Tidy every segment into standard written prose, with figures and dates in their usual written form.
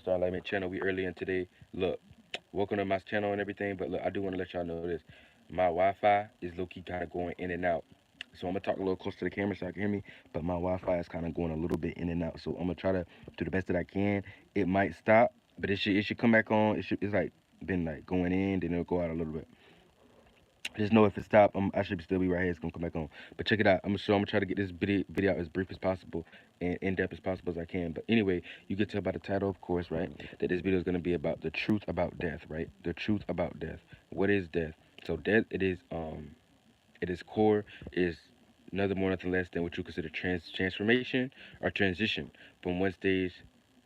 Star Enlightenment channel. We early in today. Look, welcome to my channel and everything, but look, I do want to let y'all know this. My Wi-Fi is low-key kind of going in and out. So I'm gonna talk a little closer to the camera so I can hear me, but my Wi-Fi is kind of going a little bit in and out. So I'm gonna try to do the best that I can. It might stop, but it should come back on. It's like been like going in, then it'll go out a little bit. Just know if it stopped, I should still be right here. It's gonna come back on. But check it out. I'm gonna try to get this video out as brief as possible and in depth as possible as I can. But anyway, you can tell by the title, of course, right, that this video is gonna be about the truth about death, right? The truth about death. What is death? So death, it is core, is nothing more, nothing less than what you consider transformation or transition from one stage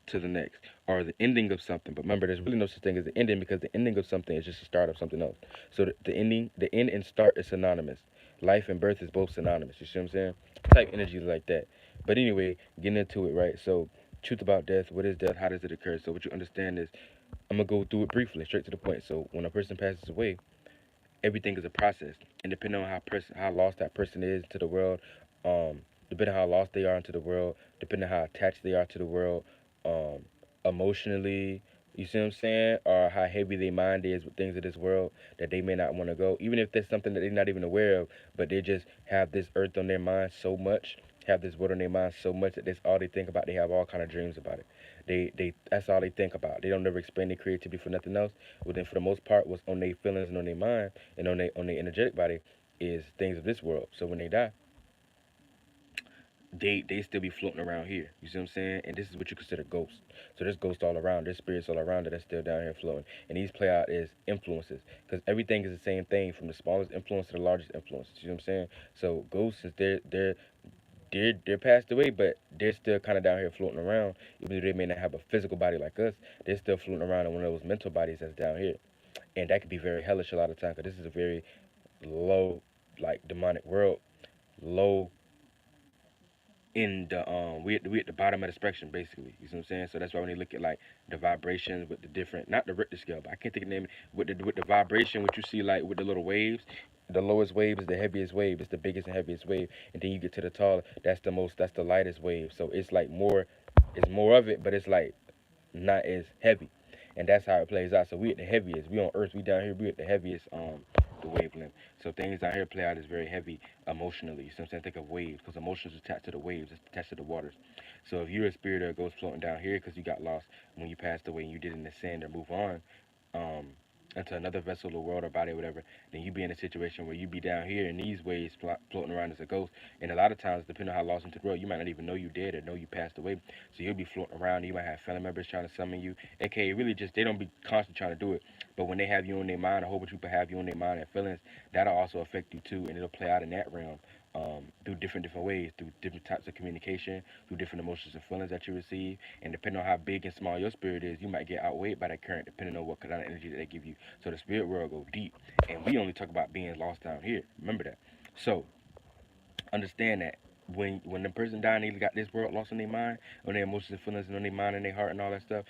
to the next, or the ending of something. But remember, there's really no such thing as the ending, because the ending of something is just the start of something else. So the end and start is synonymous. Life and birth is both synonymous. You see what I'm saying? Type energies like that. But anyway, getting into it, right? So, truth about death. What is death? How does it occur? So, what you understand is, I'm gonna go through it briefly, straight to the point. So, when a person passes away, everything is a process, and depending on how lost that person is to the world, depending on how lost they are into the world, depending on how attached they are to the world, um, emotionally, you see what I'm saying, or how heavy their mind is with things of this world, that they may not want to go, even if there's something that they're not even aware of, but they just have this earth on their mind so much, have this world on their mind so much that that's all they think about. They have all kind of dreams about it. They that's all they think about. They don't never expand their creativity for nothing else. Well, then for the most part, what's on their feelings and on their mind and on their energetic body is things of this world. So when they die, they still be floating around here. You see what I'm saying? And this is what you consider ghosts. So there's ghosts all around. There's spirits all around that are still down here floating. And these play out as influences, because everything is the same thing, from the smallest influence to the largest influence. You see what I'm saying? So ghosts, is they're passed away, but they're still kind of down here floating around. Even though they may not have a physical body like us, they're still floating around in one of those mental bodies that's down here. And that could be very hellish a lot of times, because this is a very low, like, demonic world, low in the we at the bottom of the spectrum, basically. You see what I'm saying? So that's why when you look at like the vibrations with the different, not the Richter scale, but I can't think of the name, with the vibration, what you see like with the little waves. The lowest wave is the heaviest wave. It's the biggest and heaviest wave, and then you get to the tall. That's the lightest wave. So it's like more, it's more of it, but it's like not as heavy, and that's how it plays out. So we at the heaviest. We on Earth. We down here. We at the heaviest. The wavelength. So things down here play out as very heavy emotionally. You see what I'm saying? Think of waves, because emotions attached to the waves. It's attached to the waters. So if you're a spirit that goes floating down here because you got lost when you passed away and you didn't ascend or move on, um, into another vessel or world or body or whatever, then you be in a situation where you be down here in these waves floating around as a ghost. And a lot of times, depending on how lost into the world, you might not even know you dead or know you passed away. So you'll be floating around. You might have family members trying to summon you. AKA, really just, they don't be constantly trying to do it. But when they have you on their mind, a whole bunch of people have you on their mind and feelings, that'll also affect you too. And it'll play out in that realm. Through different ways, through different types of communication, through different emotions and feelings that you receive, and depending on how big and small your spirit is, you might get outweighed by that current, depending on what kind of energy that they give you. So the spirit world go deep, and we only talk about being lost down here. Remember that. So understand that when the person dying, they got this world lost in their mind, on their emotions and feelings, and on their mind and their heart and all that stuff.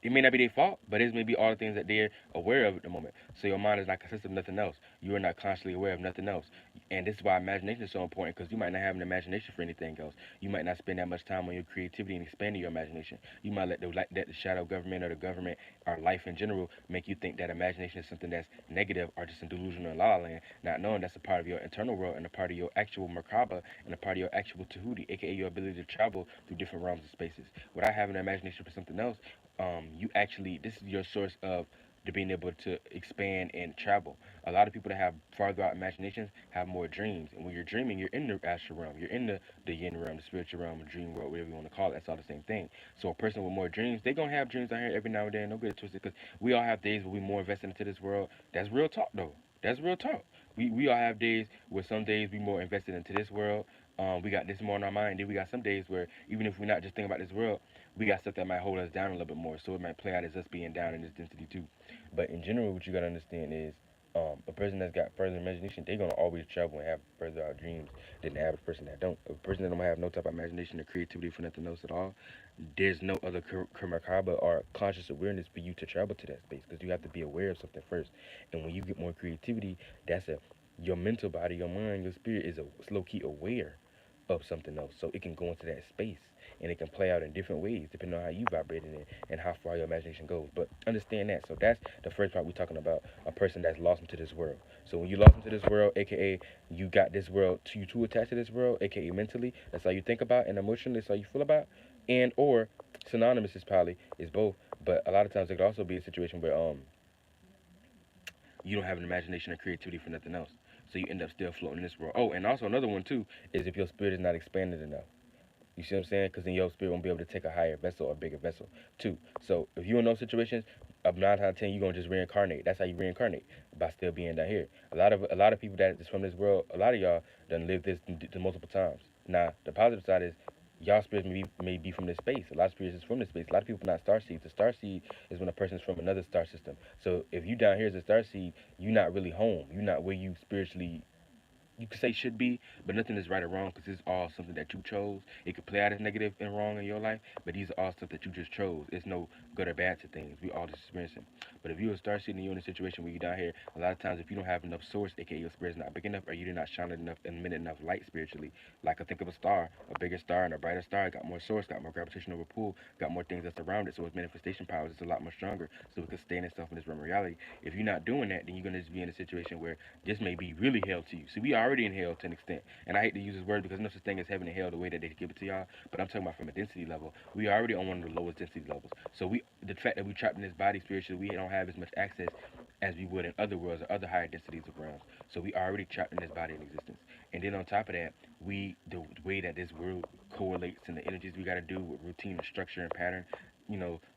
It may not be their fault, but it may be all the things that they're aware of at the moment. So your mind is not consistent of nothing else. You are not constantly aware of nothing else. And this is why imagination is so important, because you might not have an imagination for anything else. You might not spend that much time on your creativity and expanding your imagination. You might let the shadow government or the government or life in general make you think that imagination is something that's negative or just a delusional la la land, not knowing that's a part of your internal world and a part of your actual Merkaba and a part of your actual Tahuti, aka your ability to travel through different realms and spaces. Without having an imagination for something else, you actually, this is your source of to being able to expand and travel. A lot of people that have farther out imaginations have more dreams, and when you're dreaming, you're in the astral realm, you're in the yin realm, the spiritual realm, the dream world, whatever you want to call it. That's all the same thing. So a person with more dreams, they gonna have dreams out here every now and then. Don't get it twisted, because we all have days where we more invested into this world. That's real talk, though. That's real talk. We all have days where some days we more invested into this world. We got this more on our mind. Then we got some days where even if we're not just thinking about this world, we got stuff that might hold us down a little bit more. So it might play out as us being down in this density too. But in general, what you gotta understand is, a person that's got further imagination, they're gonna always travel and have further out dreams than the average person that don't. A person that don't have no type of imagination or creativity for nothing else at all, there's no other kamakaba or conscious awareness for you to travel to that space, because you have to be aware of something first. And when you get more creativity, that's a your mental body, your mind, your spirit is low key aware of something else. So it can go into that space and it can play out in different ways depending on how you vibrate in it and how far your imagination goes. But understand that. So that's the first part we're talking about, a person that's lost into this world. So when you lost into this world, aka you got this world to you too attached to this world, aka mentally, that's how you think about and emotionally, that's how you feel about, and or synonymous is probably is both. But a lot of times it could also be a situation where you don't have an imagination or creativity for nothing else. So you end up still floating in this world. Oh, and also another one too is if your spirit is not expanded enough. You see what I'm saying? Because then your spirit won't be able to take a higher vessel or a bigger vessel too. So if you're in those situations, of 9 out of 10, you're gonna just reincarnate. That's how you reincarnate, by still being down here. A lot of people that is from this world, a lot of y'all done lived this multiple times. Now the positive side is y'all spirits may be from this space. A lot of spirits is from this space. A lot of people not star seeds. The star seed is when a person's from another star system. So if you down here as a star seed, you're not really home. You're not where you spiritually, you could say should be, but nothing is right or wrong because it's all something that you chose. It could play out as negative and wrong in your life, but these are all stuff that you just chose. It's no good or bad to things. We all just experiencing. But if you start seeing you in a situation where you're down here, a lot of times if you don't have enough source, aka your spirit's not big enough, or you did not shine enough and emit enough light spiritually, like I think of a star, a bigger star and a brighter star, got more source, got more gravitational pull, got more things that's around it, so its manifestation powers is a lot more stronger, so it can sustain itself in this realm of reality. If you're not doing that, then you're gonna just be in a situation where this may be really hell to you. So we already in hell to an extent. And I hate to use this word because no such thing as heaven and hell the way that they give it to y'all. But I'm talking about from a density level. We already on one of the lowest density levels. So the fact that we trapped in this body spiritually, we don't have as much access as we would in other worlds or other higher densities of realms. So we already trapped in this body in existence. And then on top of that, the way that this world correlates and the energies we got to do with routine and structure and pattern,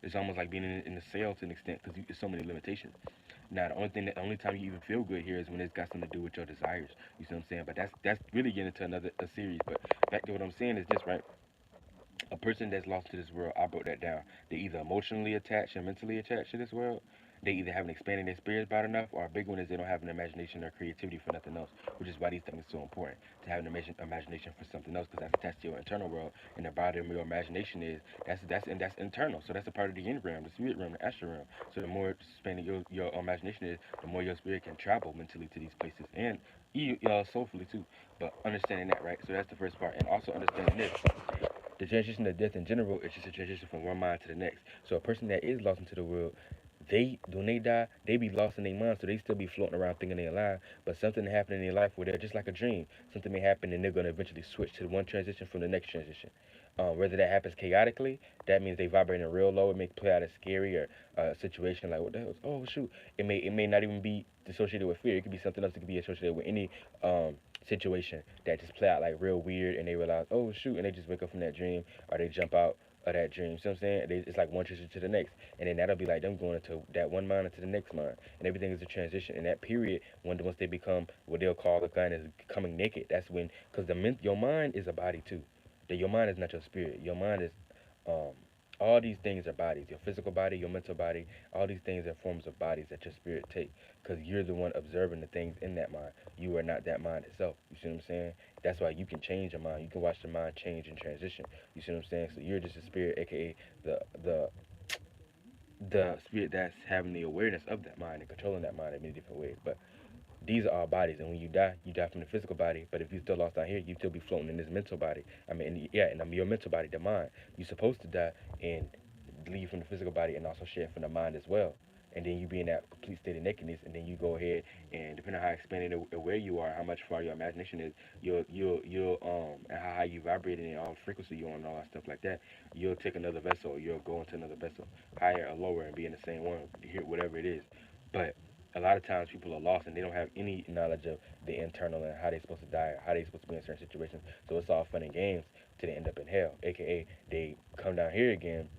it's almost like being in the cell to an extent because there's so many limitations. Now, the only time you even feel good here is when it's got something to do with your desires. You see what I'm saying? But that's really getting into another a series. But back to what I'm saying is this, right? A person that's lost to this world, I broke that down. They either emotionally attached and mentally attached to this world. They either haven't expanded their spirits about enough, or a big one is they don't have an imagination or creativity for nothing else, which is why these things are so important to have an imagination for something else, because that's attached to your internal world, and the body of your imagination is that's internal. So that's a part of the in realm, the spirit realm, the astral realm. So the more expanded your imagination is, the more your spirit can travel mentally to these places and soulfully too. But understanding that, right? So that's the first part, and also understanding this. The transition to death in general is just a transition from one mind to the next. So a person that is lost into the world, they when they die, they be lost in their mind, so they still be floating around thinking they're alive. But something happened in their life where they're just like a dream. Something may happen and they're gonna eventually switch to one transition from the next transition. Whether that happens chaotically, that means they vibrating real low. It may play out as scary or a situation like what the hell? Oh shoot! It may not even be associated with fear. It could be something else. It could be associated with any situation that just play out like real weird, and they realize, oh shoot, and they just wake up from that dream, or they jump out of that dream. See what I'm saying? It's like one transition to the next, and then that'll be like them going into that one mind into the next mind, and everything is a transition. In that period, once they become what they'll call the kind is becoming naked, that's when, because your mind is a body too. That your mind is not your spirit. Your mind is um, all these things are bodies. Your physical body, your mental body, all these things are forms of bodies that your spirit take. Because you're the one observing the things in that mind. You are not that mind itself. You see what I'm saying? That's why you can change your mind. You can watch the mind change and transition. You see what I'm saying? So you're just a spirit, aka the the the spirit that's having the awareness of that mind and controlling that mind in many different ways. But these are all bodies, and when you die from the physical body. But if you still lost out here, you still be floating in this mental body. I mean, yeah, and your mental body, the mind. You're supposed to die and leave from the physical body, and also share from the mind as well. And then you be in that complete state of nakedness, and then you go ahead and depending on how expanded and where you are, how much far your imagination is, and how high you vibrating and all frequency you on and all that stuff like that, you'll take another vessel, or you'll go into another vessel, higher or lower, and be in the same one, here, whatever it is. But a lot of times people are lost and they don't have any knowledge of the internal and how they're supposed to die, or how they're supposed to be in certain situations. So it's all fun and games till they end up in hell, aka they come down here again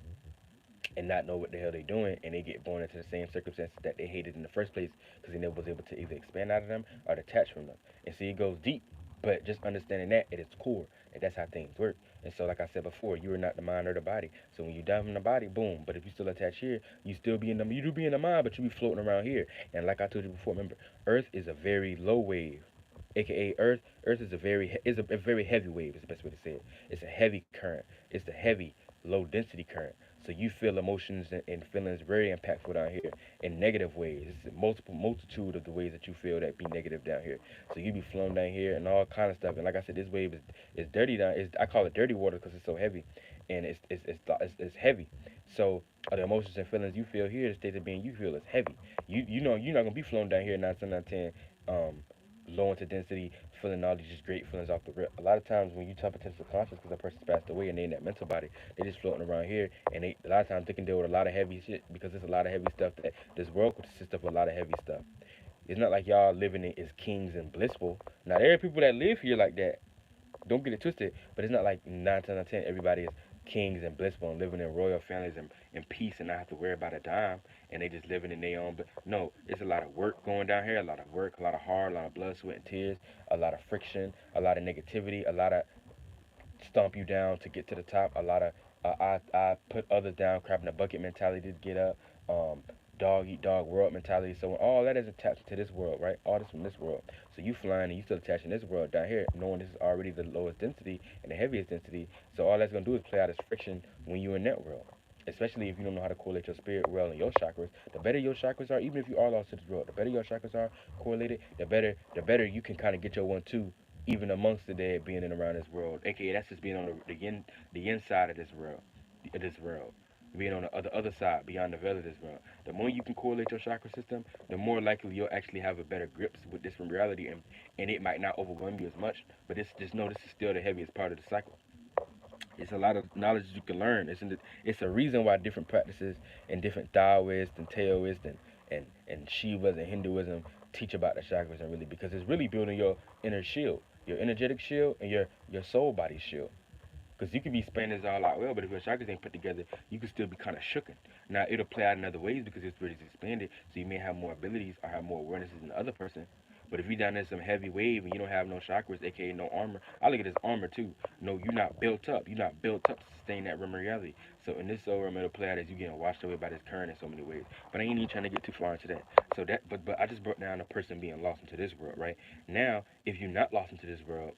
and not know what the hell they're doing, and they get born into the same circumstances that they hated in the first place because they never was able to either expand out of them or detach from them. And see, it goes deep, but just understanding that at its core, and that's how things work. And so, like I said before, you are not the mind or the body. So when you die from the body, boom. But if you still attach here, you still be in the you do be in the mind, but you be floating around here. And like I told you before, remember, Earth is a very low wave, aka Earth is a very heavy wave. Is the best way to say it. It's a heavy current. It's a heavy low density current. So you feel emotions and feelings very impactful down here in negative ways. It's a multitude of the ways that you feel that be negative down here. So you be flowing down here and all kind of stuff. And like I said, this wave is dirty down. I call it dirty water because it's so heavy, and it's heavy. So the emotions and feelings you feel here, the state of being you feel is heavy. You know you're not gonna be flowing down here 9 10 low into density, feeling all these just great feelings off the rip. A lot of times when you tap into the subconscious, because a person's passed away and they in that mental body, they just floating around here, and a lot of times they can deal with a lot of heavy shit because there's a lot of heavy stuff that this world consists of a lot of heavy stuff. It's not like y'all living it as kings and blissful. Now there are people that live here like that. Don't get it twisted, but it's not like 9 10 out of 10 everybody is kings and blissful and living in royal families and in peace and not have to worry about a dime and they just living in their own. But no, it's a lot of work going down here, a lot of work, a lot of hard, a lot of blood, sweat, and tears, a lot of friction, a lot of negativity, a lot of stomp you down to get to the top. A lot of I put others down, crap in the bucket mentality to get up. Dog eat dog world mentality. So when all that is attached to this world, right? All this from this world. So you flying and you still attaching this world down here, knowing this is already the lowest density and the heaviest density. So all that's gonna do is play out as friction when you're in that world. Especially if you don't know how to correlate your spirit world and your chakras. The better your chakras are, even if you are lost to this world, the better your chakras are correlated, the better you can kind of get your 1 2 even amongst the dead being in around this world. AKA that's just being on the inside of this world. Being on the other side, beyond the veil of this world. The more you can correlate your chakra system, the more likely you'll actually have a better grips with this from reality, and it might not overwhelm you as much. But just know this is still the heaviest part of the cycle. It's a lot of knowledge you can learn. It's a reason why different practices and different Taoists and Taoists and Shivas and Hinduism teach about the chakras and really because it's really building your inner shield, your energetic shield and your soul body shield. Because you can be spanning this all out well, but if your chakras ain't put together, you can still be kind of shooken. Now, it'll play out in other ways because it's really expanded, so you may have more abilities or have more awarenesses than the other person. But if you're down there some heavy wave and you don't have no chakras, aka no armor, I look at this armor too. No, you're not built up. You're not built up to sustain that realm of reality. So in this soul realm, it'll play out as you getting washed away by this current in so many ways. But I ain't even trying to get too far into that. So but I just broke down a person being lost into this world, right? Now, if you're not lost into this world,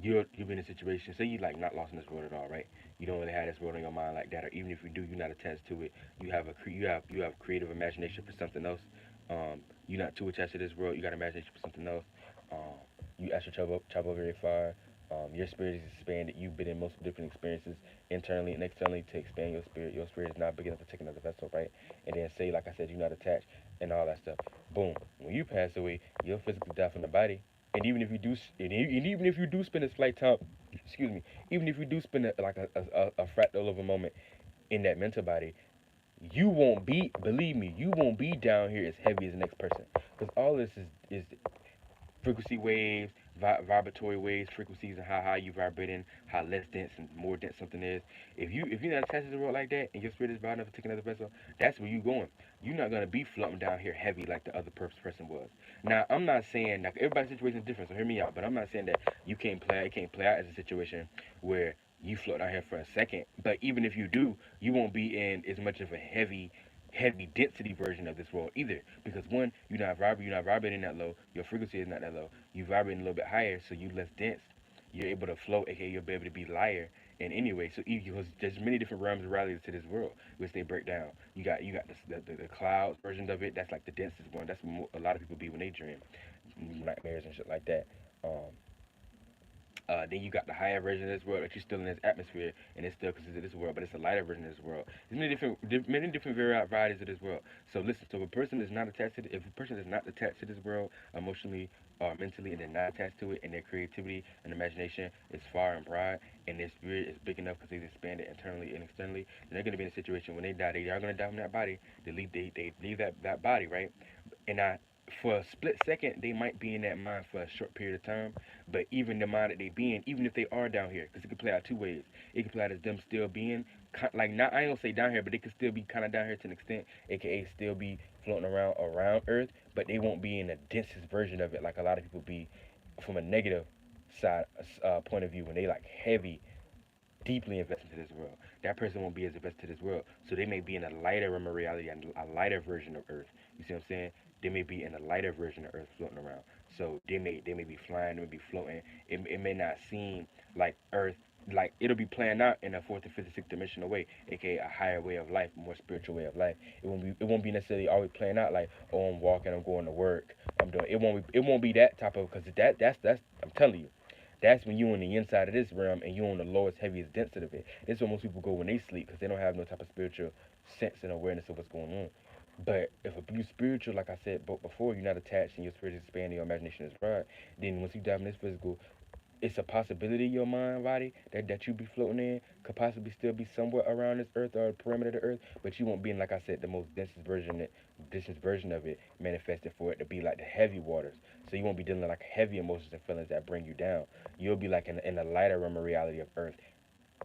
you've been in a situation. Say you like not lost in this world at all, right? You don't really have this world in your mind like that, or even if you do, you're not attached to it. You have creative imagination for something else. You're not too attached to this world. You got imagination for something else. Um, you actually travel very far. Your spirit is expanded. You've been in multiple different experiences internally and externally to expand your spirit. Your spirit is not big enough to take another vessel, right? And then say, like I said, you're not attached and all that stuff. Boom. When you pass away, you'll physically die from the body. And even if you do, and even if you do spend a slight time, excuse me, even if you do spend like a fractal of a moment in that mental body, you won't be, believe me, you won't be down here as heavy as the next person. Because all this is frequency waves, vibratory waves, frequencies, and how high you vibrating, how less dense and more dense something is. If you're not attached to the world like that, and your spirit is bound enough to take another vessel, that's where you're going. You're not gonna be floating down here heavy like the other person was. Now, I'm not saying like everybody's situation is different, so hear me out. But I'm not saying that it can't play out as a situation where you float down here for a second. But even if you do, you won't be in as much of a heavy density version of this world either. Because one, you're not vibrating that low. Your frequency is not that low. You vibrating a little bit higher, so you less dense. You're able to float, aka you'll be able to be lighter. And anyway, so because there's many different realms of realities to this world, which they break down. You got the clouds versions of it. That's like the densest one. That's what a lot of people be when they dream, nightmares and shit like that. Um, then you got the higher version of this world that you're still in this atmosphere, and it's still considered this world, but it's a lighter version of this world. There's many different varieties of this world. So listen, so if a person is not attached to, if a person is not attached to this world emotionally or mentally, and they're not attached to it, and their creativity and imagination is far and broad, and their spirit is big enough because they've expanded internally and externally, then they're gonna be in a situation when they die, they are gonna die from that body. They leave that body, right? And I for a split second they might be in that mind for a short period of time, but even the mind that they be in, even if they are down here, because it could play out two ways. It could play out as them still being like not I ain't gonna say down here, but they could still be kind of down here to an extent, aka still be floating around Earth, but they won't be in the densest version of it like a lot of people be from a negative side point of view when they like heavy deeply invested into this world. That person won't be as invested in this world. So they may be in a lighter realm of reality and a lighter version of Earth. You see what I'm saying? They may be in a lighter version of Earth floating around. So they may be flying, they may be floating. It may not seem like Earth like it'll be playing out in a fourth and fifth and sixth dimensional way, aka a higher way of life, a more spiritual way of life. It won't be necessarily always playing out like, oh, I'm walking, I'm going to work, I'm doing. It won't be that type of, because that's I'm telling you, that's when you on the inside of this realm and you on the lowest, heaviest density of it. This is where most people go when they sleep, because they don't have no type of spiritual sense and awareness of what's going on. But if you spiritual, like I said before, you're not attached and your spirit is expanding, your imagination is broad. Then once you dive in this physical, it's a possibility your mind body that you be floating in could possibly still be somewhere around this earth or the perimeter of the earth, but you won't be in, like I said, the most densest version of it manifested for it to be like the heavy waters. So you won't be dealing with like heavy emotions and feelings that bring you down. You'll be like in the lighter realm of reality of earth.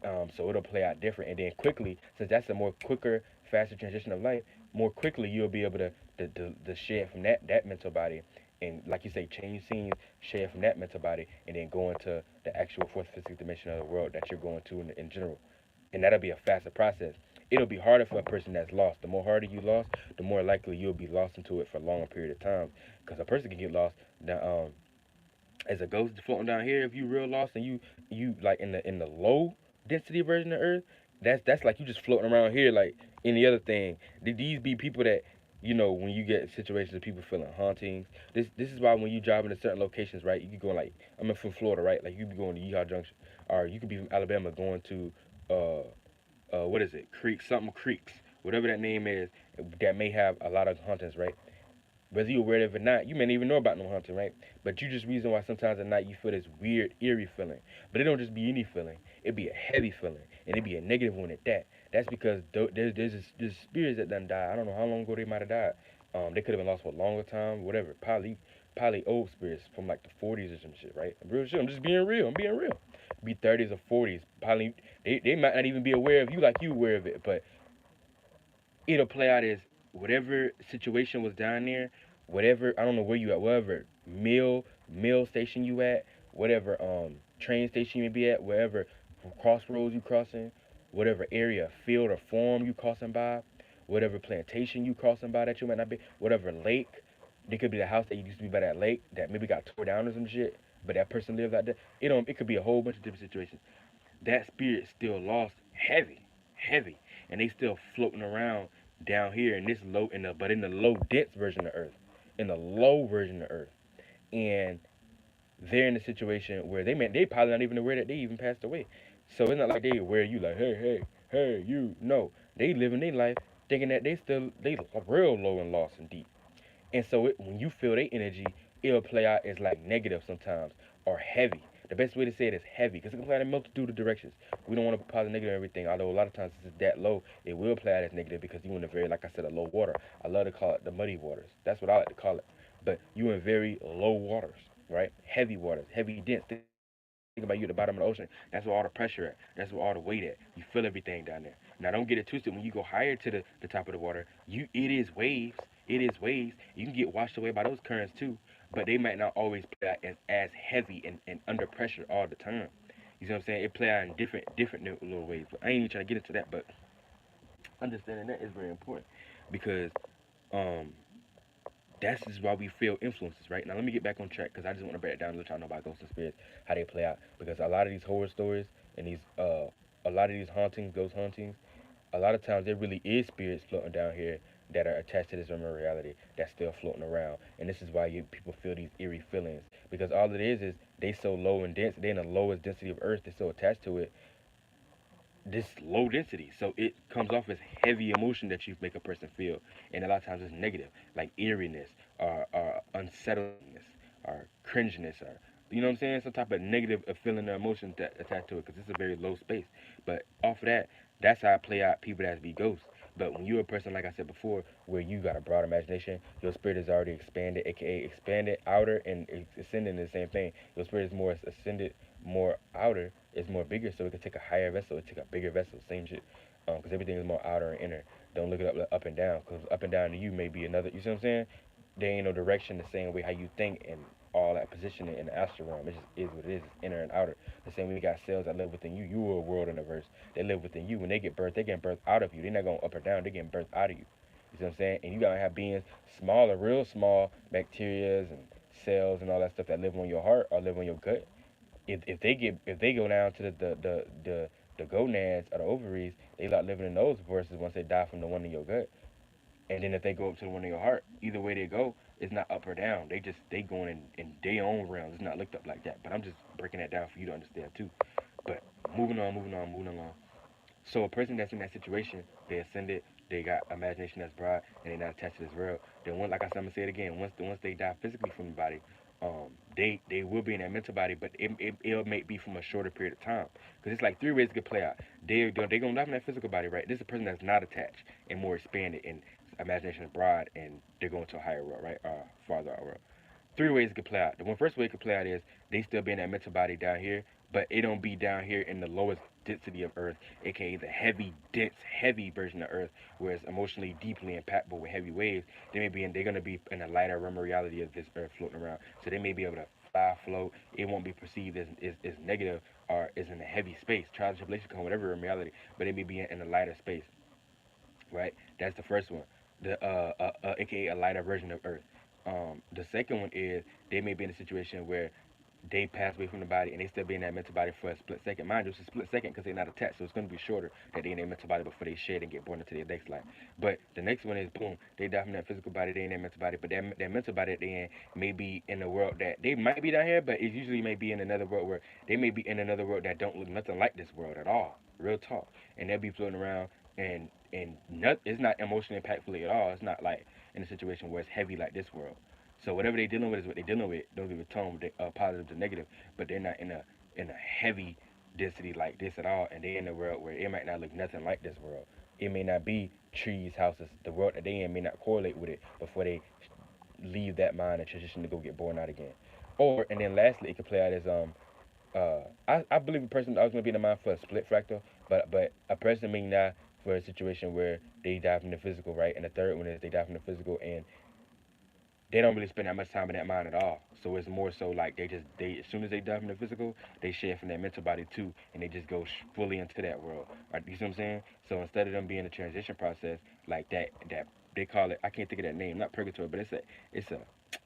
So it'll play out different, and then quickly, since that's a more quicker, faster transition of life, more quickly you'll be able to shed from that mental body, and like you say, change scenes, shed from that mental body, and then go into the actual fourth physical dimension of the world that you're going to in general, and that'll be a faster process. It'll be harder for a person that's lost. The more harder you lost, the more likely you'll be lost into it for a longer period of time, because a person can get lost. Now, as a ghost floating down here, if you real lost and you like in the low density version of Earth, that's like you just floating around here like any other thing. These be people that, when you get situations of people feeling hauntings. This is why when you drive into certain locations, right? You could go like, I'm from Florida, right? Like you be going to Yeehaw Junction, or you could be from Alabama going to uh what is it, Creeks, whatever that name is, that may have a lot of hauntings, right? Whether you're aware of it or not, you may not even know about no hunting, right? But you just reason why sometimes at night you feel this weird, eerie feeling. But it don't just be any feeling. It be a heavy feeling, and it be a negative one at that. That's because there's spirits that done died. I don't know how long ago they might have died. They could have been lost for a longer time, whatever. Probably old spirits from like the 40s or some shit, right? I'm real shit. I'm just being real. I'm being real. Be 30s or 40s. Probably they might not even be aware of you like you aware of it, but it'll play out as whatever situation was down there, whatever, I don't know where you at, whatever meal station you at, whatever train station you may be at, wherever crossroads you crossing, whatever area, field or farm you crossing by, whatever plantation you crossing by that you might not be, whatever lake. It could be the house that used to be by that lake that maybe got tore down or some shit, but that person lives out there. It could be a whole bunch of different situations. That spirit still lost heavy, heavy, and they still floating around down here in this low in the low dense version of Earth, in the low version of Earth, and they're in a situation where they probably not even aware that they even passed away. So it's not like they aware you like, hey you, no, they living their life thinking that they real low and lost and deep. And so when you feel their energy, it'll play out as like negative sometimes or heavy. The best way to say it is heavy because it can play out in a multitude of directions. We don't want to put positive, negative, and everything. Although a lot of times since it's that low, it will play out as negative because you in a very, like I said, a low water. I love to call it the muddy waters. That's what I like to call it. But you in very low waters, right? Heavy waters, heavy dense. Think about you at the bottom of the ocean. That's where all the pressure at. That's where all the weight at. You feel everything down there. Now don't get it twisted. When you go higher to the top of the water, it is waves. It is waves. You can get washed away by those currents too, but they might not always play out as heavy and under pressure all the time. You see what I'm saying? It play out in different little ways. But I ain't even trying to get into that, but understanding that is very important because um that's is why we feel influences, right? Now let me get back on track because I just want to break it down and let y'all know about ghosts and spirits, how they play out. Because a lot of these horror stories and a lot of these hauntings, ghost hauntings, a lot of times there really is spirits floating down here that are attached to this realm of reality that's still floating around, and this is why people feel these eerie feelings because all it is they so low and dense, they in the lowest density of Earth, they're so attached to it, this low density. So it comes off as heavy emotion that you make a person feel. And a lot of times it's negative, like eeriness or unsettledness or cringiness or, you know what I'm saying? Some type of negative feeling or emotion that attached to it because it's a very low space. But off of that, that's how I play out people that be ghosts. But when you're a person, like I said before, where you got a broad imagination, your spirit is already expanded, aka expanded outer and ascending is the same thing. Your spirit is more ascended, more outer, is more bigger, so it can take a higher vessel, it take a bigger vessel, same shit. Because everything is more outer and inner. Don't look it up and down, because up and down to you may be another. You see what I'm saying? There ain't no direction the same way how you think and all that positioning in the astral realm. It just is what it is. It's inner and outer. The same way you got cells that live within you. You are a world in the verse. They live within you. When they get birthed, they getting birthed out of you. They're not going up or down. They're getting birthed out of you. You see what I'm saying? And you gotta have beings smaller, real small bacterias and cells and all that stuff that live on your heart or live on your gut If they go down to the gonads or the ovaries, they start living in those versus once they die from the one in your gut. And then if they go up to the one in your heart, either way they go, it's not up or down. They going in their own realms. It's not looked up like that. But I'm just breaking that down for you to understand too. But moving along. So a person that's in that situation, they ascended, they got imagination that's broad, and they're not attached to this world. Then like I said, I'm gonna say it again. Once they die physically from the body, they will be in that mental body, but it may be from a shorter period of time. Because it's like three ways it could play out. They gonna die from that physical body, right? This is a person that's not attached and more expanded, and imagination is broad, and they're going to a higher world, right? Farther out world. Three ways it could play out. The one first way it could play out is they still be in that mental body down here, but it don't be down here in the lowest density of Earth, aka the heavy, dense, heavy version of Earth, where it's emotionally deeply impactful with heavy waves. They're gonna be in a lighter realm of reality of this Earth floating around. So they may be able to fly, float. It won't be perceived as negative or as in a heavy space. Trials and tribulation come whatever in reality, but they may be in a lighter space, right? That's the first one. The aka a lighter version of Earth. The second one is they may be in a situation where they pass away from the body and they still be in that mental body for a split second. Mind you, it's a split second because they're not attached, so it's going to be shorter that they in their mental body before they shed and get born into their next life. But the next one is boom, they die from that physical body, they in their mental body, but that mental body that they in may be in a world that they might be down here, but it usually may be in another world where they may be in another world that don't look nothing like this world at all. Real talk, and they'll be floating around it's not emotionally impactfully at all. It's not like in a situation where it's heavy like this world. So whatever they're dealing with is what they're dealing with. Don't give a tone, positive to negative, but they're not in a heavy density like this at all. And they're in a world where it might not look nothing like this world. It may not be trees, houses. The world that they in may not correlate with it before they leave that mind and transition to go get born out again. Or and then lastly, it could play out as I believe a person always gonna be in the mind for a split fractal, but a person may not for a situation where they die from the physical, right? And the third one is they die from the physical and they don't really spend that much time in that mind at all. So it's more so like they as soon as they die from the physical, they shed from that mental body too, and they just go fully into that world. You see what I'm saying? So instead of them being a transition process like that they call it, I can't think of that name, not purgatory, but it's a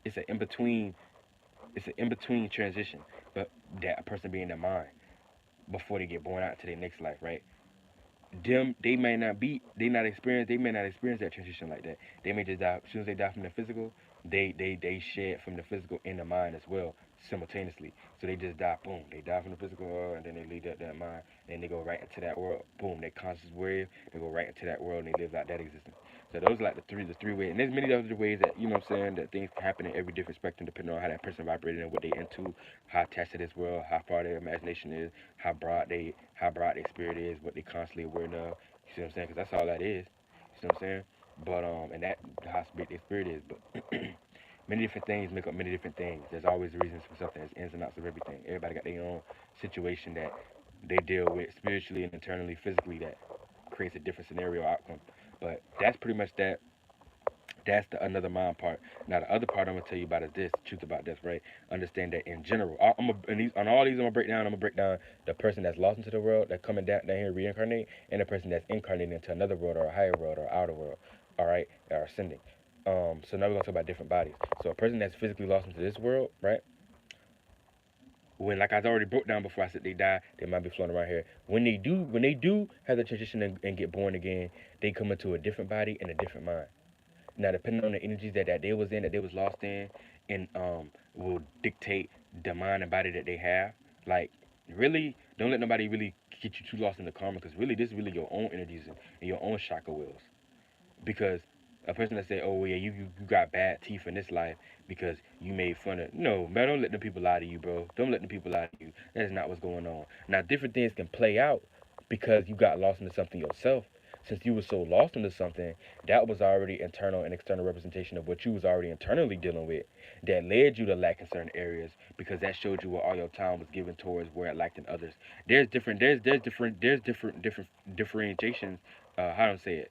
it's a in between it's an in between transition, but that a person be in their mind before they get born out to their next life, right? They may not be they may not experience that transition like that. They may just die as soon as they die from the physical, they shed from the physical in the mind as well simultaneously. So they just die, boom, they die from the physical world and then they leave that mind and they go right into that world, boom, their conscious wave, they go right into that world and they live out that existence. So those are like the three ways. And there's many other ways that, you know what I'm saying, that things can happen in every different spectrum depending on how that person vibrated and what they into, how attached to this world, how far their imagination is, how broad their spirit is, what they constantly aware of. You see what I'm saying? Because that's all that is. You see what I'm saying? But and that how their spirit is. But many different things make up many different things. There's always reasons for something. There's ins and outs of everything. Everybody got their own situation that they deal with spiritually and internally, physically that creates a different scenario outcome. But that's pretty much that. That's the another mind part. Now the other part I'm gonna tell you about is this, the truth about this, right? Understand that in general, on all these I'm gonna break down. I'm gonna break down the person that's lost into the world, that coming down here reincarnate, and the person that's incarnated into another world or a higher world or outer world. All right, are ascending. So now we're gonna talk about different bodies. So a person that's physically lost into this world, right? When like I already broke down before I said they die, they might be floating around here. When they do have the transition and get born again, they come into a different body and a different mind. Now, depending on the energies that they was in, that they was lost in, and will dictate the mind and body that they have. Like, really, don't let nobody really get you too lost in the karma, because really, this is really your own energies and your own chakra wills. Because a person that say, "Oh yeah, you got bad teeth in this life because you made fun of," no, man, don't let the people lie to you, bro. Don't let the people lie to you. That is not what's going on. Now, different things can play out because you got lost into something yourself. Since you were so lost into something, that was already internal and external representation of what you was already internally dealing with. That led you to lack in certain areas because that showed you where all your time was given towards where it lacked in others. There's different differentiations. How do I say it?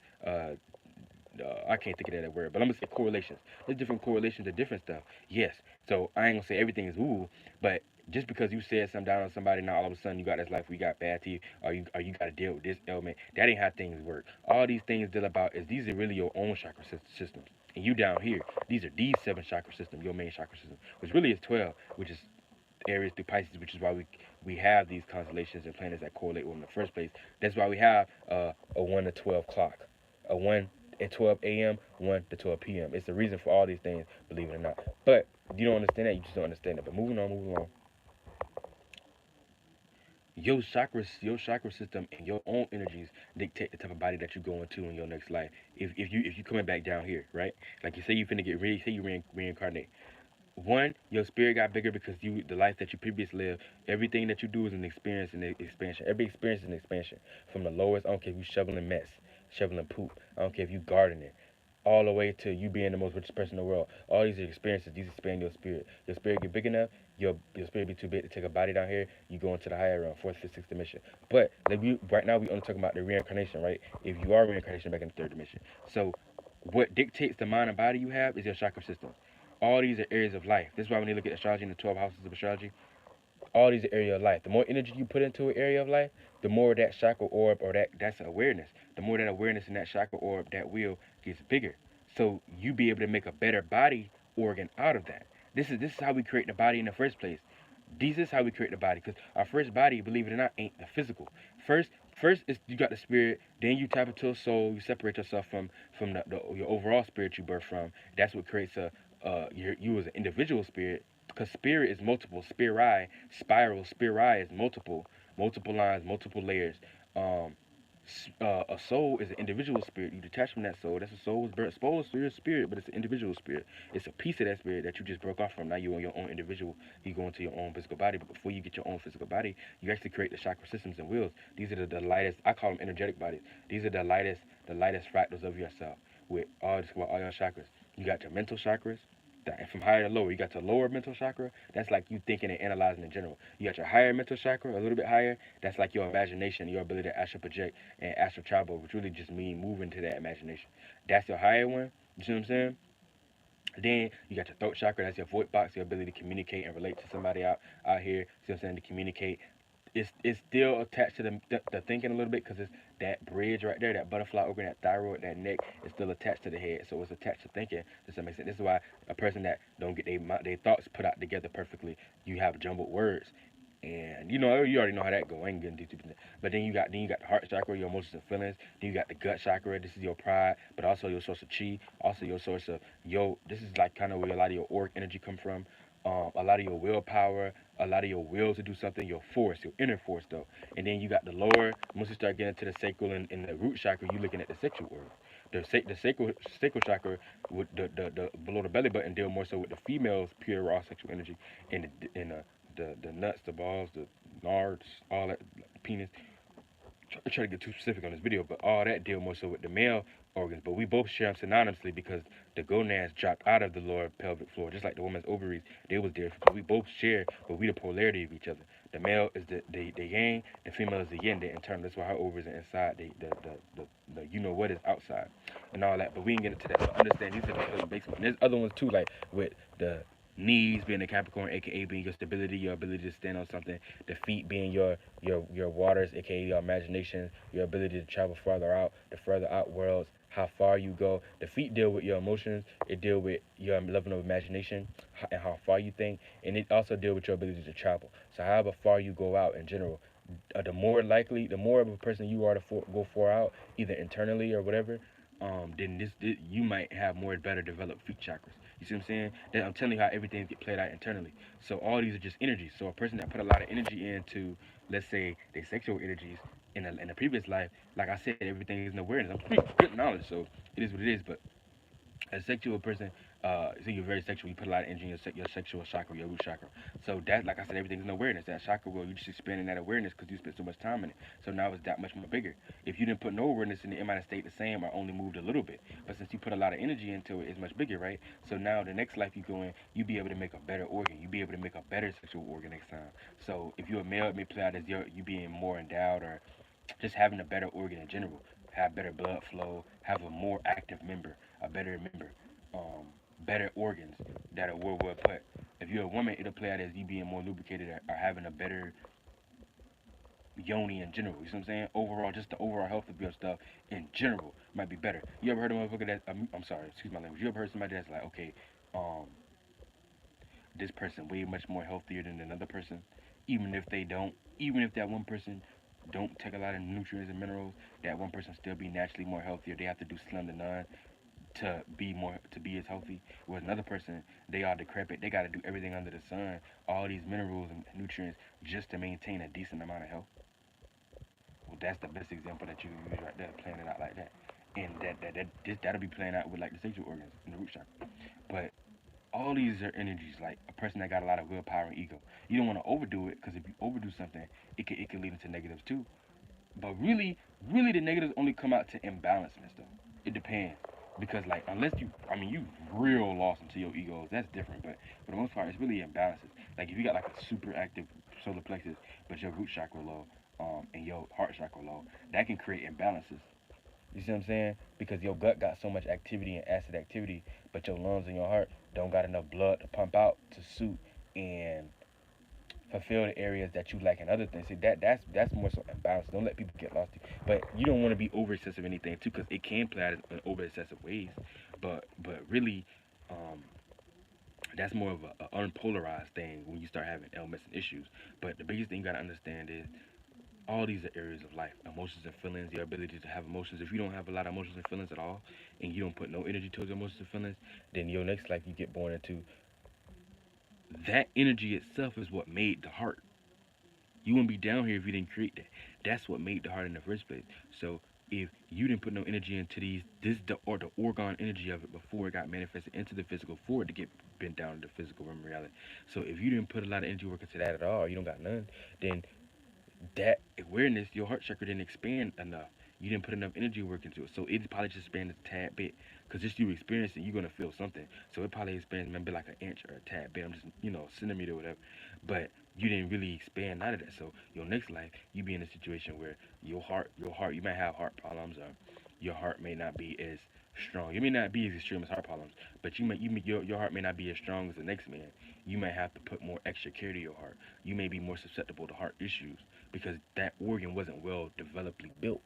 I can't think of that word, but I'm gonna say correlations. There's different correlations to different stuff. Yes. So I ain't gonna say everything is woo, but just because you said something down on somebody, now all of a sudden you got this life, we got bad teeth, or you got to deal with this ailment. That ain't how things work. All these things deal about is these are really your own chakra systems, and you down here, these are these seven chakra systems, your main chakra system, which really is 12, which is Aries through Pisces, which is why we have these constellations and planets that correlate with them in the first place. That's why we have a 1 to 12 clock, a 1 at 12 a.m., 1 to 12 p.m. It's the reason for all these things, believe it or not. But you don't understand that, you just don't understand it. But moving on. Your chakra system and your own energies dictate the type of body that you go into in your next life. If you coming back down here, right? Like you say you finna get say you reincarnate. One, your spirit got bigger because the life that you previously lived, everything that you do is an experience and expansion. Every experience is an expansion. From the lowest, I don't care if you shoveling mess, shoveling poop. I don't care if you gardening, all the way to you being the most richest person in the world. All these are experiences. These expand your spirit. Your spirit get big enough. Your spirit be too big to take a body down here. You go into the higher realm, fourth, fifth, sixth dimension. But like right now we only talking about the reincarnation, right? If you are reincarnation back in the third dimension, so what dictates the mind and body you have is your chakra system. All these are areas of life. This is why when you look at astrology and the 12 houses of astrology, all these are areas of life. The more energy you put into an area of life, the more that chakra orb or that's awareness. The more that awareness in that chakra orb, that wheel gets bigger. So you be able to make a better body organ out of that. This is how we create the body in the first place. This is how we create the body, because our first body, believe it or not, ain't the physical. First, first is you got the spirit, then you tap into a soul. You separate yourself from your overall spirit you birth from. That's what creates you as an individual spirit, because spirit is multiple. Spiral, is multiple lines, multiple layers. Um, a soul is an individual spirit. You detach from that soul. That's a soul's birth. Soul is your spirit, but it's an individual spirit. It's a piece of that spirit that you just broke off from. Now you're on your own individual. You go into your own physical body. But before you get your own physical body, you actually create the chakra systems and wheels. These are the lightest. I call them energetic bodies. These are the lightest fractals of yourself with all your chakras. You got your mental chakras. From higher to lower, you got your lower mental chakra. That's like you thinking and analyzing in general. You got your higher mental chakra, a little bit higher. That's like your imagination, your ability to astral project and astral travel, which really just mean moving to that imagination. That's your higher one. You see what I'm saying? Then you got your throat chakra. That's your voice box, your ability to communicate and relate to somebody out here. See what I'm saying? To communicate. It's still attached to the thinking a little bit, because it's that bridge right there, that butterfly organ, that thyroid, that neck is still attached to the head, so it's attached to thinking. Does that make sense? This is why a person that don't get their thoughts put out together perfectly, you have jumbled words. And you already know how that go. I ain't getting deep into that. But then you got the heart chakra, your emotions and feelings. Then you got the gut chakra. This is your pride, but also your source of chi. Also your source of This is like kind of where a lot of your auric energy come from. A lot of your willpower, a lot of your will to do something, your force, your inner force though. And then you got the lower. Once you start getting to the sacral and the root chakra, you looking at the sexual organ. The sacral chakra with the below the belly button deal more so with the female's pure raw sexual energy, and the nuts, the balls, the nards, all that, penis. I try to get too specific on this video, but all that deal more so with the male organs. But we both share them synonymously, because the gonads dropped out of the lower pelvic floor, just like the woman's ovaries. They was there. But we both share, but we the polarity of each other. The male is the yang, the female is the yin. They internal. That's why her ovaries are inside. The you know what is outside, and all that. But we ain't get into that. But understand these are the basics. And there's other ones too, like with the knees being a Capricorn, aka being your stability, your ability to stand on something. The feet being your waters, aka your imagination, your ability to travel further out worlds, how far you go. The feet deal with your emotions. It deal with your level of imagination and how far you think, and it also deal with your ability to travel. So however far you go out in general, the more of a person you are to go far out, either internally or whatever, then this you might have more better developed feet chakras. You see what I'm saying? That I'm telling you how everything get played out internally. So all these are just energies. So a person that put a lot of energy into, let's say, their sexual energies in a previous life, like I said, everything is an awareness. I'm speaking good knowledge, so it is what it is. But a sexual person, so you're very sexual. You put a lot of energy in your sexual chakra, your root chakra. So that, like I said, everything's an awareness. That chakra, well, you just expanding that awareness because you spent so much time in it. So now it's that much more bigger. If you didn't put no awareness in it, it might have stayed the same or only moved a little bit. But since you put a lot of energy into it, it's much bigger, right? So now the next life you go in, you be able to make a better organ. You be able to make a better sexual organ next time. So if you're a male, it may play out as you being more endowed, or just having a better organ in general, have better blood flow, have a more active member, a better member, better organs that are well put. If you're a woman, it'll play out as you being more lubricated, or having a better yoni in general. You see what I'm saying? Overall, just the overall health of your stuff in general might be better. You ever heard of a motherfucker that, I'm sorry, excuse my language. You ever heard somebody that's like, okay, um, this person way much more healthier than another person, even if they don't, even if that one person don't take a lot of nutrients and minerals, that one person still be naturally more healthier. They have to do slim to none to be as healthy. Whereas another person, they are decrepit. They got to do everything under the sun, all these minerals and nutrients just to maintain a decent amount of health. Well, that's the best example that you can use right there, playing it out like that. And that'll be playing out with like the sexual organs and the root chakra. But all these are energies like a person that got a lot of willpower and ego. You don't want to overdo it because if you overdo something, it can lead into negatives too. But really the negatives only come out to imbalancements though. It depends. Because like unless you I mean you real lost into your egos, that's different. But for the most part it's really imbalances. Like if you got like a super active solar plexus but your root chakra low, and your heart chakra low, that can create imbalances. You see what I'm saying? Because your gut got so much activity and acid activity, but your lungs and your heart don't got enough blood to pump out to suit and fulfill the areas that you lack in other things. See, that's more so imbalance. Don't let people get lost. But you don't want to be over excessive in anything too, because it can play out in over excessive ways. But really, um, that's more of a unpolarized thing when you start having ailments and issues. But the biggest thing you gotta understand is all these are areas of life, emotions and feelings, your ability to have emotions. If you don't have a lot of emotions and feelings at all, and you don't put no energy towards your emotions and feelings, then your next life you get born into, that energy itself is what made the heart. You wouldn't be down here if you didn't create that. That's what made the heart in the first place. So if you didn't put no energy into the organ energy of it before it got manifested into the physical for it to get bent down into physical realm reality. So if you didn't put a lot of energy work into that at all, you don't got none, then that awareness, your heart chakra didn't expand enough. You didn't put enough energy work into it. So it probably just expanded a tad bit. Because just you experiencing, you're going to feel something. So it probably expands maybe like an inch or a tad bit. I'm just, centimeter or whatever. But you didn't really expand out of that. So your next life, you be in a situation where your heart, you might have heart problems or your heart may not be as strong. You may not be as extreme as heart problems, but your heart may not be as strong as the next man. You may have to put more extra care to your heart. You may be more susceptible to heart issues because that organ wasn't well developedly built.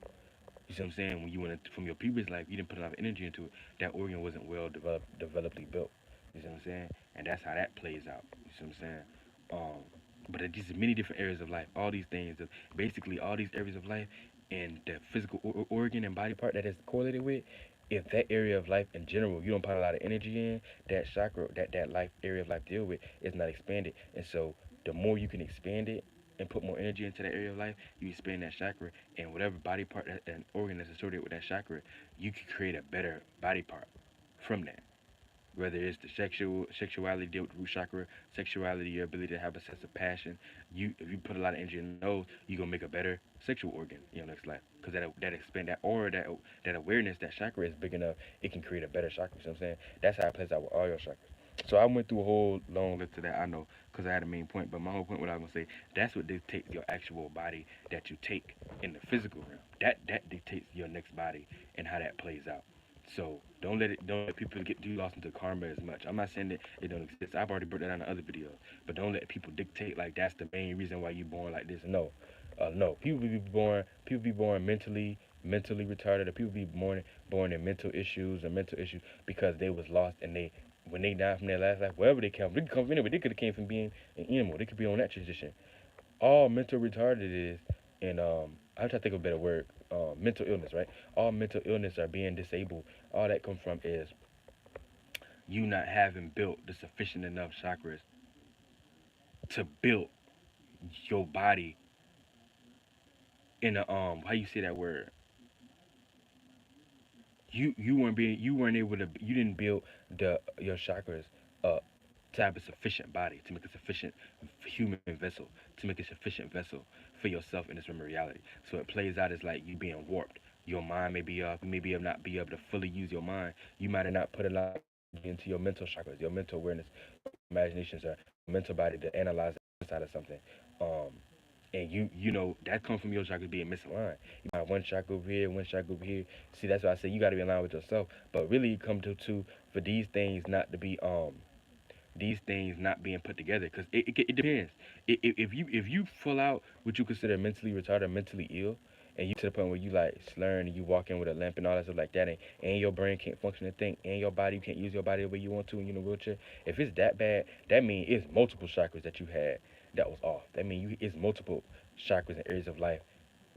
You see what I'm saying? When you went from your previous life, you didn't put enough energy into it. That organ wasn't well developedly built. You see what I'm saying? And that's how that plays out. You see what I'm saying? But it's just many different areas of life. All these things, basically all these areas of life, and the physical organ and body part that is correlated with. If that area of life in general, you don't put a lot of energy in, that chakra, that life area of life deal with, is not expanded. And so the more you can expand it and put more energy into that area of life, you expand that chakra, and whatever body part and organ that's associated with that chakra, you can create a better body part from that. Whether it's the sexuality deal with the root chakra, sexuality, your ability to have a sense of passion, if you put a lot of energy in those, you gonna make a better sexual organ in your next life. Because that expand that aura, that awareness, that chakra is big enough, it can create a better chakra. You know what I'm saying? That's how it plays out with all your chakras. So I went through a whole long list of that. I know, because I had a main point, but my whole point, what I was gonna say, that's what dictates your actual body that you take in the physical realm. That dictates your next body and how that plays out. So don't let people get too lost into karma as much. I'm not saying that it don't exist. I've already broke that down in other videos. But don't let people dictate like that's the main reason why you born like this. No, no. People be born mentally retarded, or people be born in mental issues because they was lost and they when they died from their last life, wherever they could come from anyway. They could have came from being an animal. They could be on that transition. All mental retarded is, and I'm trying to think of a better word. Mental illness, right? All mental illness are being disabled. All that comes from is you not having built the sufficient enough chakras to build your body in a how you say that word? You weren't able to you didn't build the your chakras up to have a sufficient body to make a sufficient human vessel to make a sufficient vessel for yourself in this realm of reality. So it plays out as like you being warped. Your mind may be up. You may be able not be able to fully use your mind. You might have not put a lot into your mental chakras, your mental awareness, imaginations, or mental body to analyze the inside of something. Um, and you know that comes from your chakras being misaligned. You might have one chakra over here, one chakra over here. See, that's why I say you got to be aligned with yourself. But really, it come to for these things not being put together because it depends. If you full out what you consider mentally retarded, mentally ill, and you to the point where you like slurring and you walk in with a limp and all that stuff like that, and your brain can't function and think, and your body, you can't use your body the way you want to when you're in a wheelchair. If it's that bad, that means it's multiple chakras that you had that was off. That means it's multiple chakras and areas of life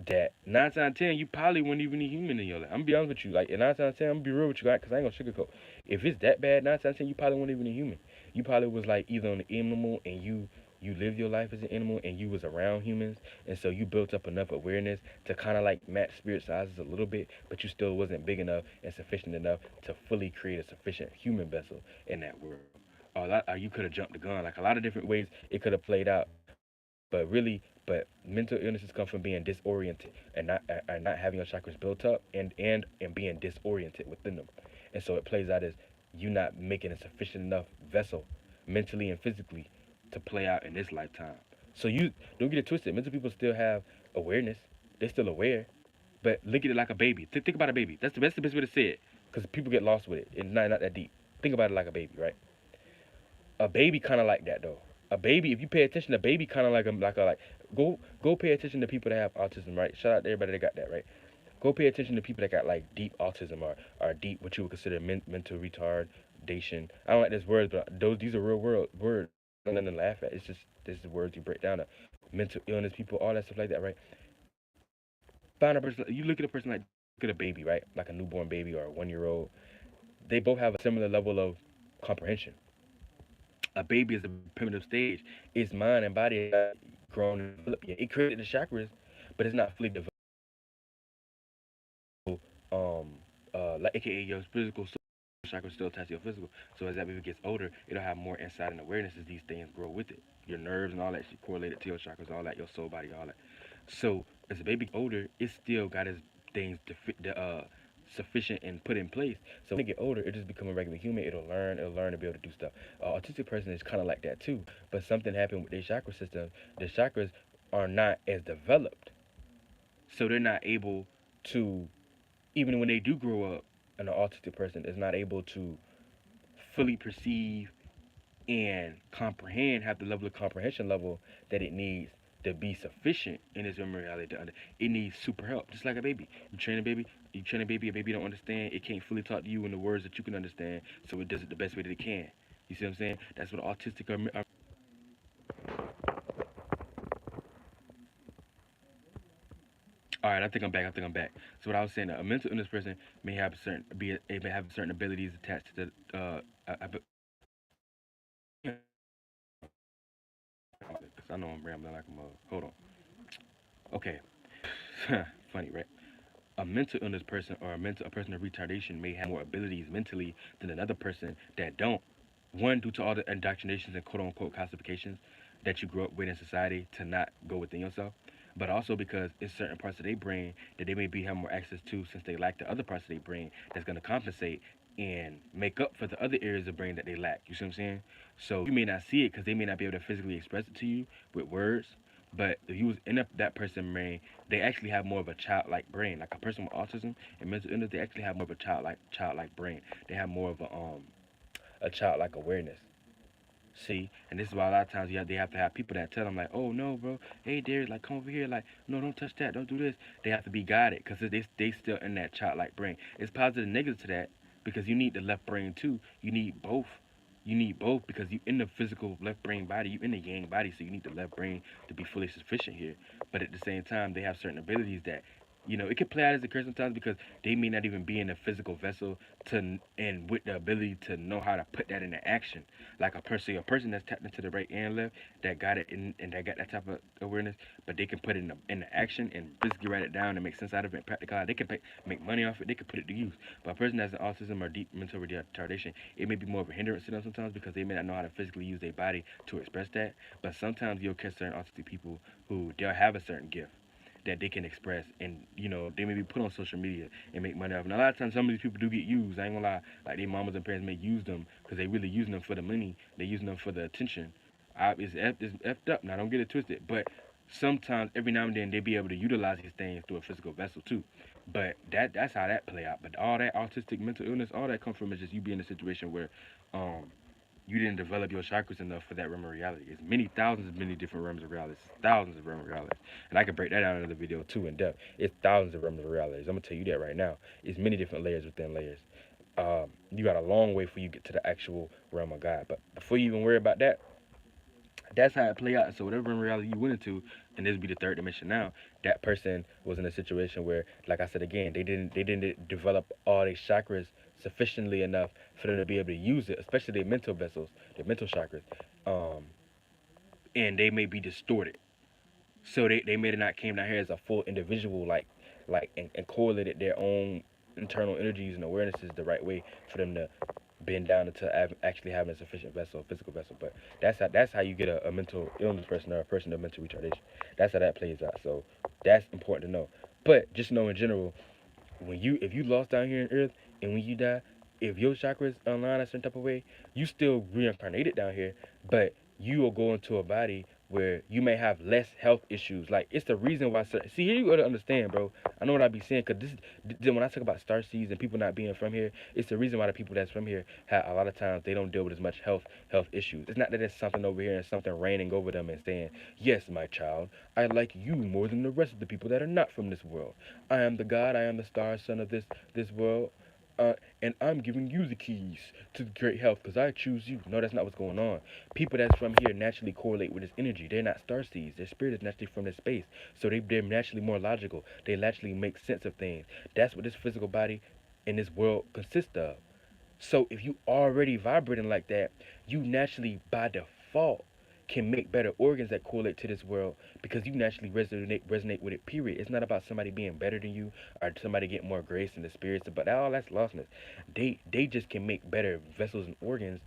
that 9 times out of 10 you probably weren't even a human in your life. I'm gonna be honest with you, like, and 9 times out of 10 I'm gonna be real with you, like, cause I ain't gonna sugarcoat. If it's that bad, 9 times out of 10 you probably weren't even a human. You probably was like either an animal and you lived your life as an animal and you was around humans, and so you built up enough awareness to kind of like match spirit sizes a little bit, but you still wasn't big enough and sufficient enough to fully create a sufficient human vessel in that world. Or you could have jumped the gun. Like a lot of different ways it could have played out, but mental illnesses come from being disoriented and not having your chakras built up and being disoriented within them, and so it plays out as you not making a sufficient enough vessel, mentally and physically, to play out in this lifetime. So you don't get it twisted. Mental people still have awareness. They're still aware, but look at it like a baby. Think about a baby. That's the best way to say it, because people get lost with it. It's not that deep. Think about it like a baby, right? A baby kind of like that though. A baby, if you pay attention, a baby kind of like go pay attention to people that have autism, right? Shout out to everybody that got that, right? Go pay attention to people that got like deep autism or deep what you would consider mental retardation. I don't like this word, but these are real world words. Nothing to laugh at. It's just this is words you break down. Mental illness, people, all that stuff like that, right? Find a person. You look at a person like look at a baby, right? Like a newborn baby or a 1 year old. They both have a similar level of comprehension. A baby is a primitive stage. Its mind and body is not grown and developed yet. It created the chakras, but it's not fully developed. Um, like AKA your physical chakra still attached to your physical. So as that baby gets older, it'll have more insight and awareness as these things grow with it. Your nerves and all that shit correlated to your chakras, all that, your soul body, all that. So as the baby older, it still got its things sufficient and put in place. So when it get older, it just become a regular human. It'll learn to be able to do stuff. Autistic person is kind of like that too, but something happened with their chakra system. The chakras are not as developed, so they're not able to, even when they do grow up, an autistic person is not able to fully perceive and comprehend, have the level of comprehension level that it needs to be sufficient in its memory reality. It needs super help, just like a baby. You train a baby don't understand. It can't fully talk to you in the words that you can understand, so it does it the best way that it can. You see what I'm saying? That's what autistic are. All right, I think I'm back. So what I was saying, a mental illness person may have may have certain abilities attached to the because I know I'm rambling like a mother. Hold on. Okay. Funny, right? A mental illness person or a person of retardation may have more abilities mentally than another person that don't. One, due to all the indoctrinations and quote unquote classifications that you grew up with in society to not go within yourself, but also because it's certain parts of their brain that they may be have more access to since they lack the other parts of their brain that's going to compensate and make up for the other areas of brain that they lack. You see what I'm saying? So you may not see it because they may not be able to physically express it to you with words. But if you was in that person's brain, they actually have more of a childlike brain. Like a person with autism and mental illness, they actually have more of a childlike brain. They have more of a childlike awareness. See, and this is why a lot of times they have to have people that tell them like, oh no, bro, hey Darius, like come over here, like no, don't touch that, don't do this. They have to be guided because they still in that childlike brain. It's positive and negative to that because you need the left brain too. You need both. You need both because you in the physical left brain body, you in the yang body, so you need the left brain to be fully sufficient here. But at the same time, they have certain abilities that it can play out as a curse sometimes because they may not even be in a physical vessel and with the ability to know how to put that into action. Like a person that's tapped into the right and left that got it and that got that type of awareness, but they can put it into action and physically write it down and make sense out of it and practical. They can make money off it. They can put it to use. But a person that's an autism or deep mental retardation, it may be more of a hindrance to them sometimes because they may not know how to physically use their body to express that. But sometimes you'll catch certain autistic people who they'll have a certain gift that they can express and they may be put on social media and make money off. And a lot of times some of these people do get used. I ain't gonna lie, like their mamas and parents may use them because they really using them for the money. They using them for the attention. It's effed up. Now don't get it twisted, but sometimes every now and then they be able to utilize these things through a physical vessel too. But that's how that play out. But all that autistic mental illness, all that come from is just you be in a situation where um You didn't develop your chakras enough for that realm of reality. It's many thousands of many different realms of realities. Thousands of realms of realities. And I can break that down in another video too in depth. It's thousands of realms of realities. I'm gonna tell you that right now. It's many different layers within layers. You got a long way before you get to the actual realm of God. But before you even worry about that, that's how it play out. So whatever in reality you went into, and this would be the third dimension now, that person was in a situation where, like I said again, they didn't develop all their chakras sufficiently enough for them to be able to use it, especially their mental vessels, their mental chakras. Um, and they may be distorted. So they may have not came down here as a full individual, and correlated their own internal energies and awarenesses the right way for them to bend down into actually having a sufficient vessel, a physical vessel. But that's how you get a mental illness person or a person with mental retardation. That's how that plays out. So that's important to know. But just know in general, if you lost down here in Earth and when you die, if your chakras align a certain type of way, you still reincarnated down here, but you will go into a body where you may have less health issues. Like it's the reason why. See, here you gotta understand, bro. I know what I be saying, cause when I talk about star seeds and people not being from here, it's the reason why the people that's from here have a lot of times they don't deal with as much health issues. It's not that there's something over here and something raining over them and saying, "Yes, my child, I like you more than the rest of the people that are not from this world. I am the God, I am the star son of this world, and I'm giving you the keys to great health because I choose you." No, that's not what's going on. People that's from here naturally correlate with this energy. They're not star seeds. Their spirit is naturally from this space, so they're naturally more logical. They naturally make sense of things. That's what this physical body in this world consists of. So if you already vibrating like that, you naturally by default can make better organs that correlate to this world because you naturally resonate with it. Period. It's not about somebody being better than you or somebody getting more grace in the spirits, but all that's lostness. They just can make better vessels and organs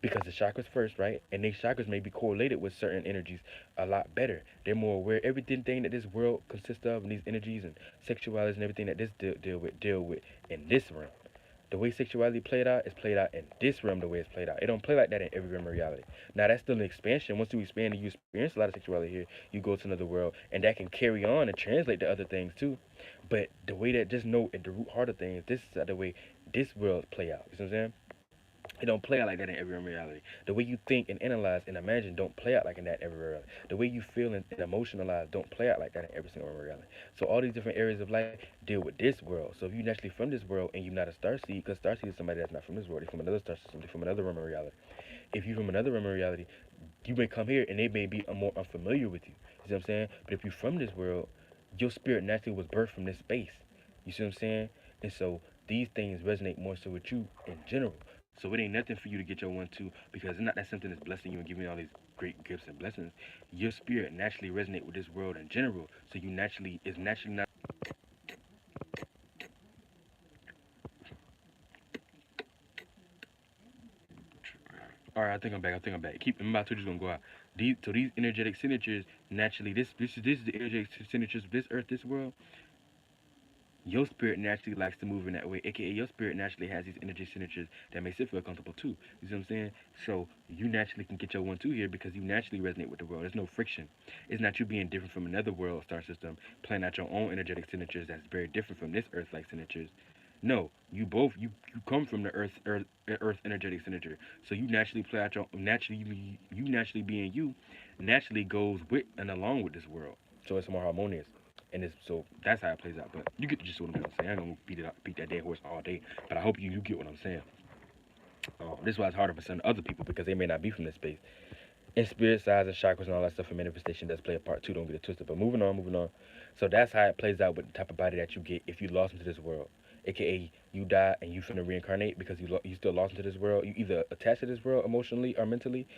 because the chakras first, right? And these chakras may be correlated with certain energies a lot better. They're more aware everything that this world consists of, and these energies and sexualities and everything that this deal with in this realm. The way sexuality played out is played out in this realm the way it's played out. It don't play like that in every realm of reality. Now that's still an expansion. Once you expand and you experience a lot of sexuality here, you go to another world and that can carry on and translate to other things too. But the way that just know at the root heart of things, this is the way this world play out. You see what I'm saying? It don't play out like that in every reality. The way you think and analyze and imagine don't play out like in that every reality. The way you feel and emotionalize don't play out like that in every single reality. So all these different areas of life deal with this world. So if you're naturally from this world and you're not a starseed, because starseed is somebody that's not from this world, they're from another star system, they're from another realm of reality. If you're from another realm of reality, you may come here and they may be more unfamiliar with you. You see what I'm saying? But if you're from this world, your spirit naturally was birthed from this space. You see what I'm saying? And so these things resonate more so with you in general. So it ain't nothing for you to get your 1-2 because it's not that something that's blessing you and giving you all these great gifts and blessings. Your spirit naturally resonate with this world in general. So you naturally is naturally not. All right, I think I'm back. I think I'm back. Keep. My twitch is gonna go out. These energetic signatures naturally. This is the energetic signatures of this earth, this world. Your spirit naturally likes to move in that way, aka your spirit naturally has these energy signatures that makes it feel comfortable too. You see what I'm saying? So you naturally can get your 1-2 here because you naturally resonate with the world. There's no friction. It's not you being different from another world star system, playing out your own energetic signatures that's very different from this Earth-like signatures. No, you come from the Earth energetic signature. So you naturally play out your you naturally being you naturally goes with and along with this world. So it's more harmonious. And it's so that's how it plays out. But you get to just what I'm saying. I ain't gonna beat that dead horse all day. But I hope you get what I'm saying. This is why it's harder for some other people because they may not be from this space. And spirit size and chakras and all that stuff and manifestation does play a part too. Don't get it twisted. But moving on, moving on. So that's how it plays out with the type of body that you get if you lost into this world. AKA you die and you finna reincarnate because you still lost into this world. You either attached to this world emotionally or mentally.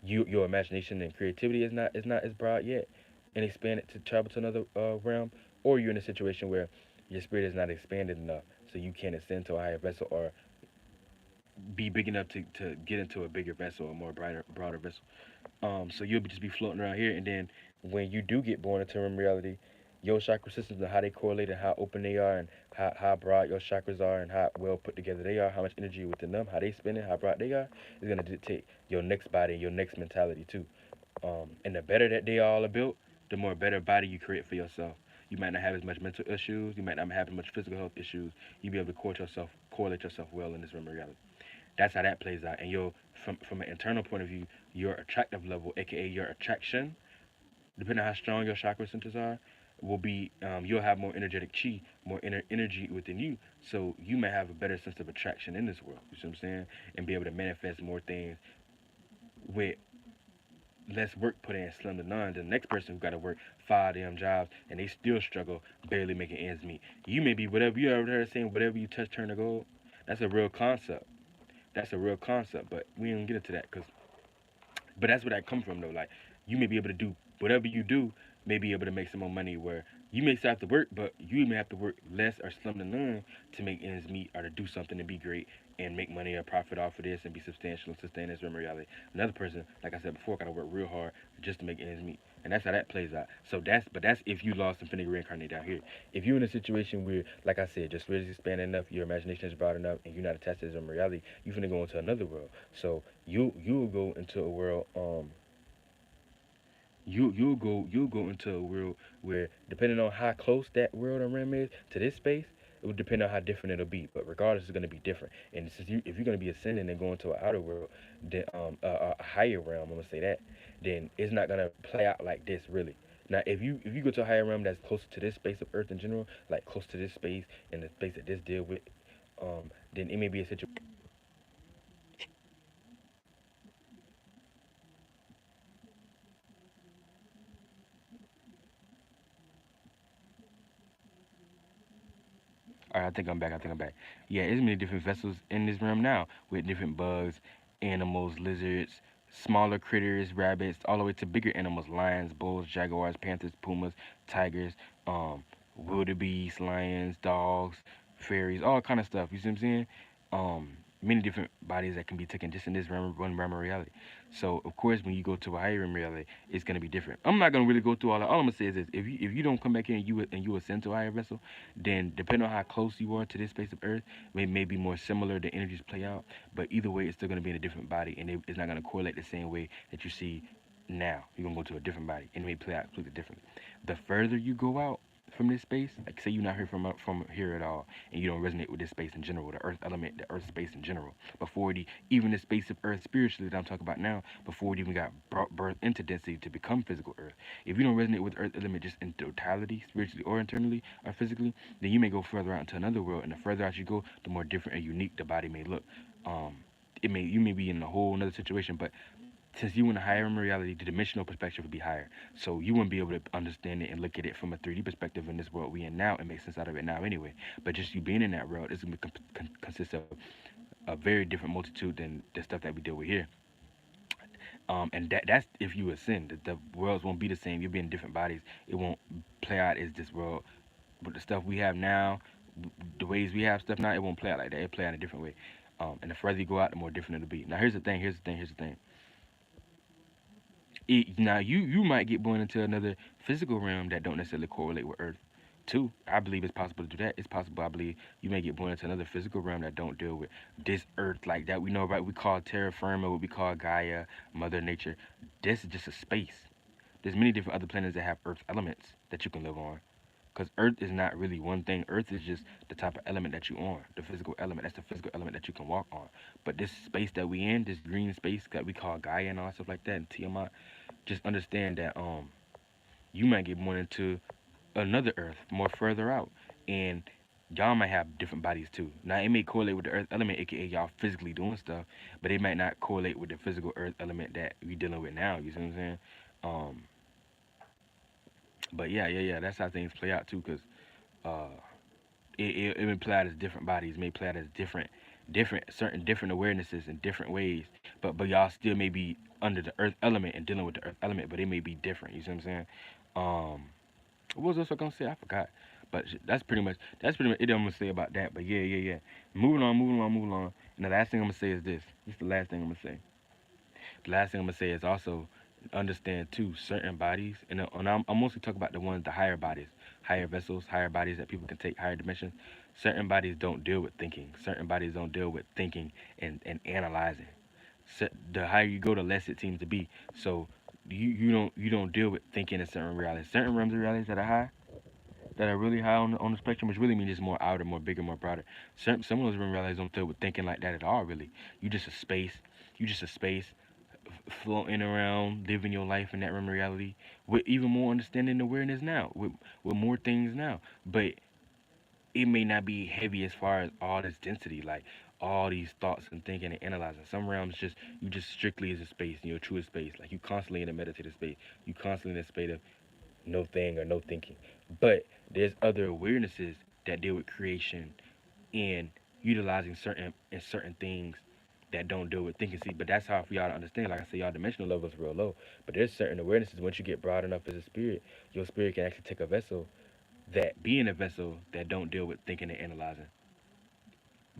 Your imagination and creativity is not as broad yet, and expand it to travel to another realm, or you're in a situation where your spirit is not expanded enough, so you can't ascend to a higher vessel or be big enough to get into a bigger vessel, a more broader vessel. So you'll just be floating around here, and then when you do get born into reality, your chakra systems and how they correlate and how open they are and how broad your chakras are and how well put together they are, how much energy within them, how they spinning, how broad they are, is gonna dictate your next body, your next mentality too. And the better that they all are built, the more better body you create for yourself. You might not have as much mental issues. You might not have as much physical health issues. You'll be able to correlate yourself well in this realm of reality. That's how that plays out. And your from an internal point of view, your attractive level, aka your attraction, depending on how strong your chakra centers are, will be you'll have more energetic chi, more inner energy within you. So you may have a better sense of attraction in this world. You see what I'm saying? And be able to manifest more things with less work put in, slim to none, than the next person who got to work 5 damn jobs and they still struggle barely making ends meet. You may be whatever you ever heard saying, whatever you touch turn to gold. That's a real concept. That's a real concept, but we don't get into that because but that's where that come from though. Like you may be able to do whatever you do, may be able to make some more money. Where you may still have to work, but you may have to work less or slim to none to make ends meet or to do something to be great and make money or profit off of this and be substantial and sustain this in reality. Another person, like I said before, gotta work real hard just to make ends meet. And that's how that plays out. So that's if you lost infinity reincarnate down here. If you're in a situation where, like I said, just really expanding enough, your imagination is broad enough, and you're not attached to this in reality, you're gonna go into another world. So you'll go into a world you'll go into a world where depending on how close that world or realm is to this space, it would depend on how different it'll be. But regardless, it's gonna be different. And since if you're gonna be ascending and going to an outer world, then a higher realm, I'm gonna say that, then it's not gonna play out like this really. Now, if you go to a higher realm that's closer to this space of Earth in general, like close to this space and the space that this deal with, then it may be a situation. All right, I think I'm back. I think I'm back. Yeah, there's many different vessels in this realm now with different bugs, animals, lizards, smaller critters, rabbits, all the way to bigger animals: lions, bulls, jaguars, panthers, pumas, tigers, wildebeest, lions, dogs, fairies, all kind of stuff. You see what I'm saying? Many different bodies that can be taken just in this realm, one realm of reality. So of course, when you go to a higher realm reality, it's gonna be different. I'm not gonna really go through all that. All I'm gonna say is this: if you don't come back here and you ascend to a higher vessel, then depending on how close you are to this space of Earth, may be more similar. The energies play out, but either way, it's still gonna be in a different body, and it's not gonna correlate the same way that you see now. You're gonna go to a different body, and it may play out completely differently. The further you go out from this space, like say you're not here from here at all, and you don't resonate with this space in general, the Earth element, the Earth space in general, before even the space of Earth spiritually that I'm talking about now, before it even got brought birth into density to become physical Earth. If you don't resonate with Earth element just in totality, spiritually or internally or physically, then you may go further out into another world, and the further out you go, the more different and unique the body may look. Um, you may be in a whole another situation, but since you in a higher reality, the dimensional perspective would be higher. So you wouldn't be able to understand it and look at it from a 3D perspective in this world we in now and make sense out of it now anyway. But just you being in that world is going to consist of a very different multitude than the stuff that we deal with here. And that's if you ascend. The worlds won't be the same. You'll be in different bodies. It won't play out as this world. But the stuff we have now, the ways we have stuff now, it won't play out like that. It'll play out in a different way. And the further you go out, the more different it'll be. Now here's the thing. Here's the thing. Here's the thing. Now you might get born into another physical realm that don't necessarily correlate with Earth, too. I believe it's possible to do that. It's possible. I believe you may get born into another physical realm that don't deal with this Earth like that. We know, right? We call terra firma, what we call Gaia, Mother Nature. This is just a space. There's many different other planets that have Earth elements that you can live on. Because Earth is not really one thing. Earth is just the type of element that you're on, the physical element. That's the physical element that you can walk on. But this space that we in, this green space that we call Gaia and all stuff like that, and Tiamat, just understand that you might get born into another Earth more further out, and y'all might have different bodies too. Now it may correlate with the Earth element, aka y'all physically doing stuff, but it might not correlate with the physical Earth element that we dealing with now. You see what I'm saying? Um, but yeah, that's how things play out too, cause uh, it may play out as different bodies, may play out as different awarenesses in different ways, but y'all still may be under the Earth element and dealing with the Earth element, but it may be different. You see what I'm saying? Um, what was I gonna say? I forgot. But that's pretty much it. I'm gonna say about that. But yeah. Moving on. And the last thing I'm gonna say is this. This is the last thing I'm gonna say. The last thing I'm gonna say is also understand too certain bodies, and I'm mostly talking about the ones, the higher bodies, higher vessels, higher bodies that people can take, higher dimensions. Certain bodies don't deal with thinking. Certain bodies don't deal with thinking and analyzing. The higher you go, the less it seems to be. So you don't deal with thinking in certain realities. Certain realms of realities that are high, that are really high on the spectrum, which really means it's more outer, more bigger, more broader. Some of those realm realities don't deal with thinking like that at all. Really, you just a space. You just a space floating around, living your life in that realm of reality with even more understanding and awareness now, with more things now. But it may not be heavy as far as all this density, like all these thoughts and thinking and analyzing. Some realms just you just strictly is a space in your truest space. Like you constantly in a meditative space. You constantly in a state of no thing or no thinking. But there's other awarenesses that deal with creation and utilizing certain things that don't deal with thinking. See, but that's how for y'all to understand. Like I say, y'all dimensional level is real low. But there's certain awarenesses once you get broad enough as a spirit, your spirit can actually take a vessel that being a vessel that don't deal with thinking and analyzing,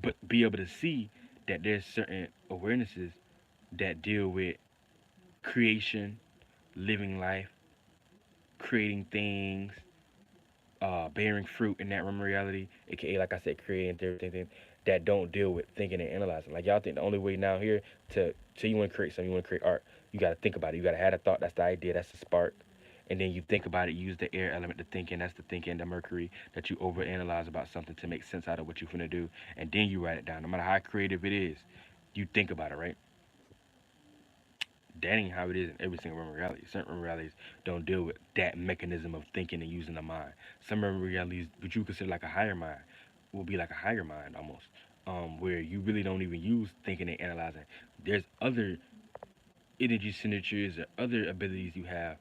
but be able to see that there's certain awarenesses that deal with creation, living life, creating things, bearing fruit in that realm of reality, aka like I said, creating everything that don't deal with thinking and analyzing. Like y'all think the only way now here to you want to create something, you want to create art, you got to think about it. You got to have a thought. That's the idea. That's the spark. And then you think about it. Use the air element to thinking. That's the thinking, the mercury that you overanalyze about something to make sense out of what you're finna do, and then you write it down. No matter how creative it is, you think about it, right? That ain't how it is in every single realm of reality. Certain realm realities don't deal with that mechanism of thinking and using the mind. Some realm realities, which you consider like a higher mind, will be like a higher mind almost, where you really don't even use thinking and analyzing. There's other energy signatures or other abilities you have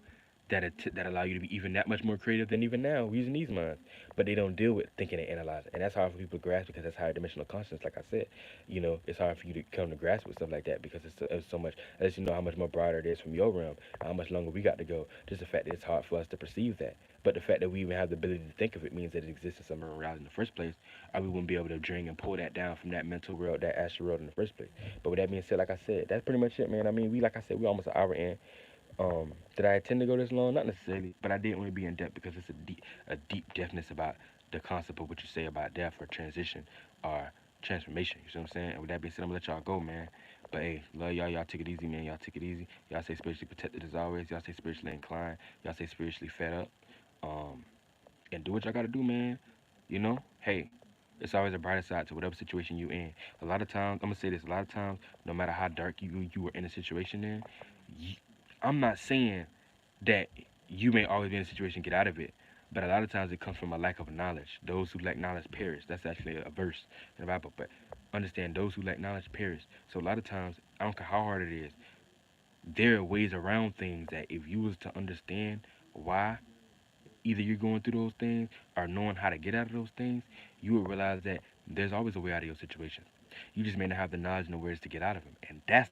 that allow you to be even that much more creative than even now using these minds. But they don't deal with thinking and analyzing, and that's hard for people to grasp because that's higher dimensional consciousness. Like I said, it's hard for you to come to grasp with stuff like that because it's so much. As you know how much more broader it is from your realm, how much longer we got to go. Just the fact that it's hard for us to perceive that. But the fact that we even have the ability to think of it means that it exists in some reality in the first place, or we wouldn't be able to drink and pull that down from that mental world, that astral world in the first place. But with that being said, like I said, that's pretty much it, man. I mean, like I said, we almost an hour in. Did I intend to go this long? Not necessarily, but I did want to be in depth because it's a deep depthness about the concept of what you say about death or transition or transformation. You see what I'm saying? And with that being said, I'm gonna let y'all go, man. But hey, love y'all. Y'all take it easy, man. Y'all take it easy. Y'all stay spiritually protected as always. Y'all stay spiritually inclined. Y'all stay spiritually fed up. Um, and do what y'all gotta do, man. Hey, it's always a brighter side to whatever situation you in. A lot of times, I'm gonna say this. A lot of times, no matter how dark you were in a situation in, you, I'm not saying that you may always be in a situation get out of it. But a lot of times it comes from a lack of knowledge. Those who lack knowledge perish. That's actually a verse in the Bible. But understand, those who lack knowledge perish. So a lot of times, I don't care how hard it is, there are ways around things that if you was to understand why either you're going through those things or knowing how to get out of those things, you will realize that there's always a way out of your situation. You just may not have the knowledge and the words to get out of them. And that's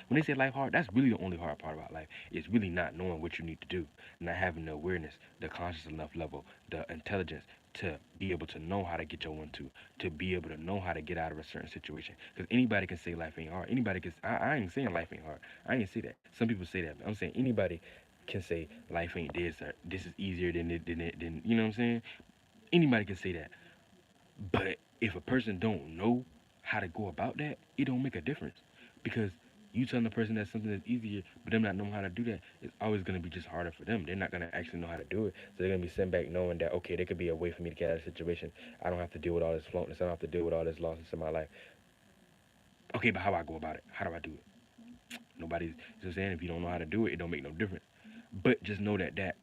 when they say life hard, that's really the only hard part about life. It's really not knowing what you need to do, not having the awareness, the conscious enough level, the intelligence to be able to know how to get your one to be able to know how to get out of a certain situation. Because anybody can say life ain't hard. Anybody can. I ain't saying life ain't hard. I ain't say that. Some people say that. But I'm saying anybody can say life ain't this or this is easier than you know what I'm saying. Anybody can say that. But if a person don't know how to go about that, it don't make a difference. Because you telling the person that something is easier, but them not knowing how to do that, it's always gonna be just harder for them. They're not gonna actually know how to do it. So they're gonna be sent back knowing that okay, there could be a way for me to get out of the situation. I don't have to deal with all this floatness. I don't have to deal with all this losses in my life. Okay, but how do I go about it? How do I do it? Nobody's just saying if you don't know how to do it, it don't make no difference. But just know that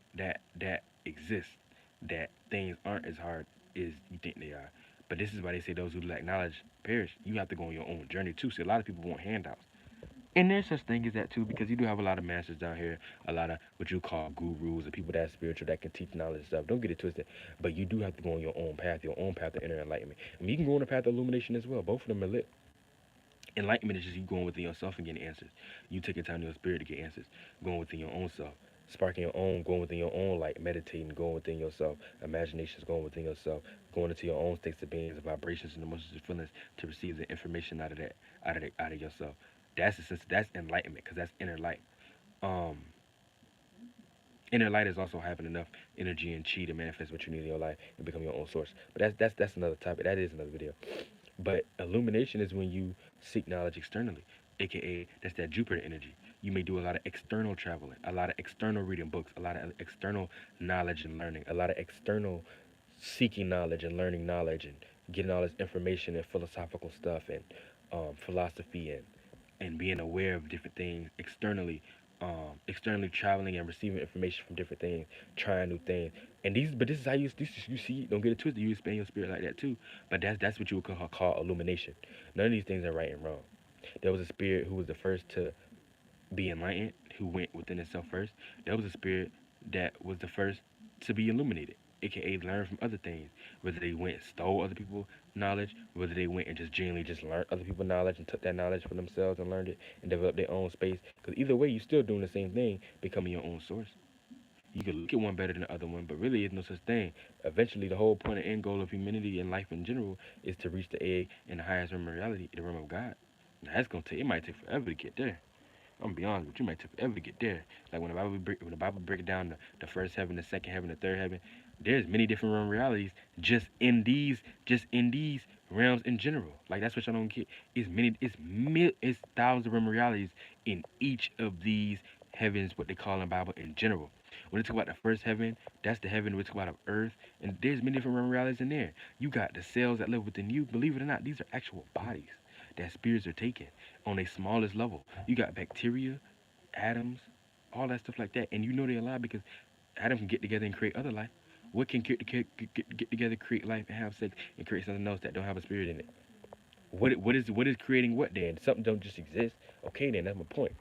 exists. That things aren't as hard as you think they are. But this is why they say those who lack knowledge perish. You have to go on your own journey too. See, a lot of people want handouts. And there's such thing as that too, because you do have a lot of masters down here, a lot of what you call gurus, or people that are spiritual that can teach knowledge and stuff. Don't get it twisted. But you do have to go on your own path of inner enlightenment. I mean, you can go on the path of illumination as well. Both of them are lit. Enlightenment is just you going within yourself and getting answers. You taking time to your spirit to get answers, going within your own self, sparking your own, going within your own light, meditating, going within yourself, imaginations going within yourself, going into your own states of beings, vibrations and emotions and feelings to receive the information out of yourself. That's the sense. That's enlightenment because that's inner light. Um, Inner light is also having enough energy and chi to manifest what you need in your life and become your own source. But that's another topic. That is another video. But illumination is when you seek knowledge externally. aka that's that Jupiter energy. You may do a lot of external traveling, a lot of external reading books, a lot of external knowledge and learning, a lot of external seeking knowledge and learning knowledge and getting all this information and philosophical stuff and philosophy and being aware of different things externally, externally traveling and receiving information from different things, trying new things. And these, but this is how you see. Don't get it twisted. You expand your spirit like that too. But that's what you would call illumination. None of these things are right and wrong. There was a spirit who was the first to be enlightened, who went within itself first. There was a spirit that was the first to be illuminated, aka learn from other things. Whether they went and stole other people's knowledge, whether they went and just genuinely just learned other people's knowledge and took that knowledge for themselves and learned it and developed their own space. Because either way, you're still doing the same thing, becoming your own source. You could look at one better than the other one, but really, there's no such thing. Eventually, the whole point and end goal of humanity and life in general is to reach the egg in the highest realm of reality, the realm of God. Now, that's gonna take. It might take forever to get there. I'm gonna be honest with you, it might take forever to get there. Like when the Bible break down the first heaven, the second heaven, the third heaven, there's many different realm realities just in these realms in general. Like that's what y'all don't get. It's thousands of realm realities in each of these heavens, what they call in the Bible in general. When they talk about the first heaven, that's the heaven we talk about of earth, and there's many different realm realities in there. You got the cells that live within you. Believe it or not, these are actual bodies that spirits are taking on a smallest level. You got bacteria, atoms, all that stuff like that, and you know they're alive because atoms can get together and create other life. What can get together, create life, and have sex, and create something else that don't have a spirit in it? What is creating what then? Something don't just exist. Okay, then that's my point.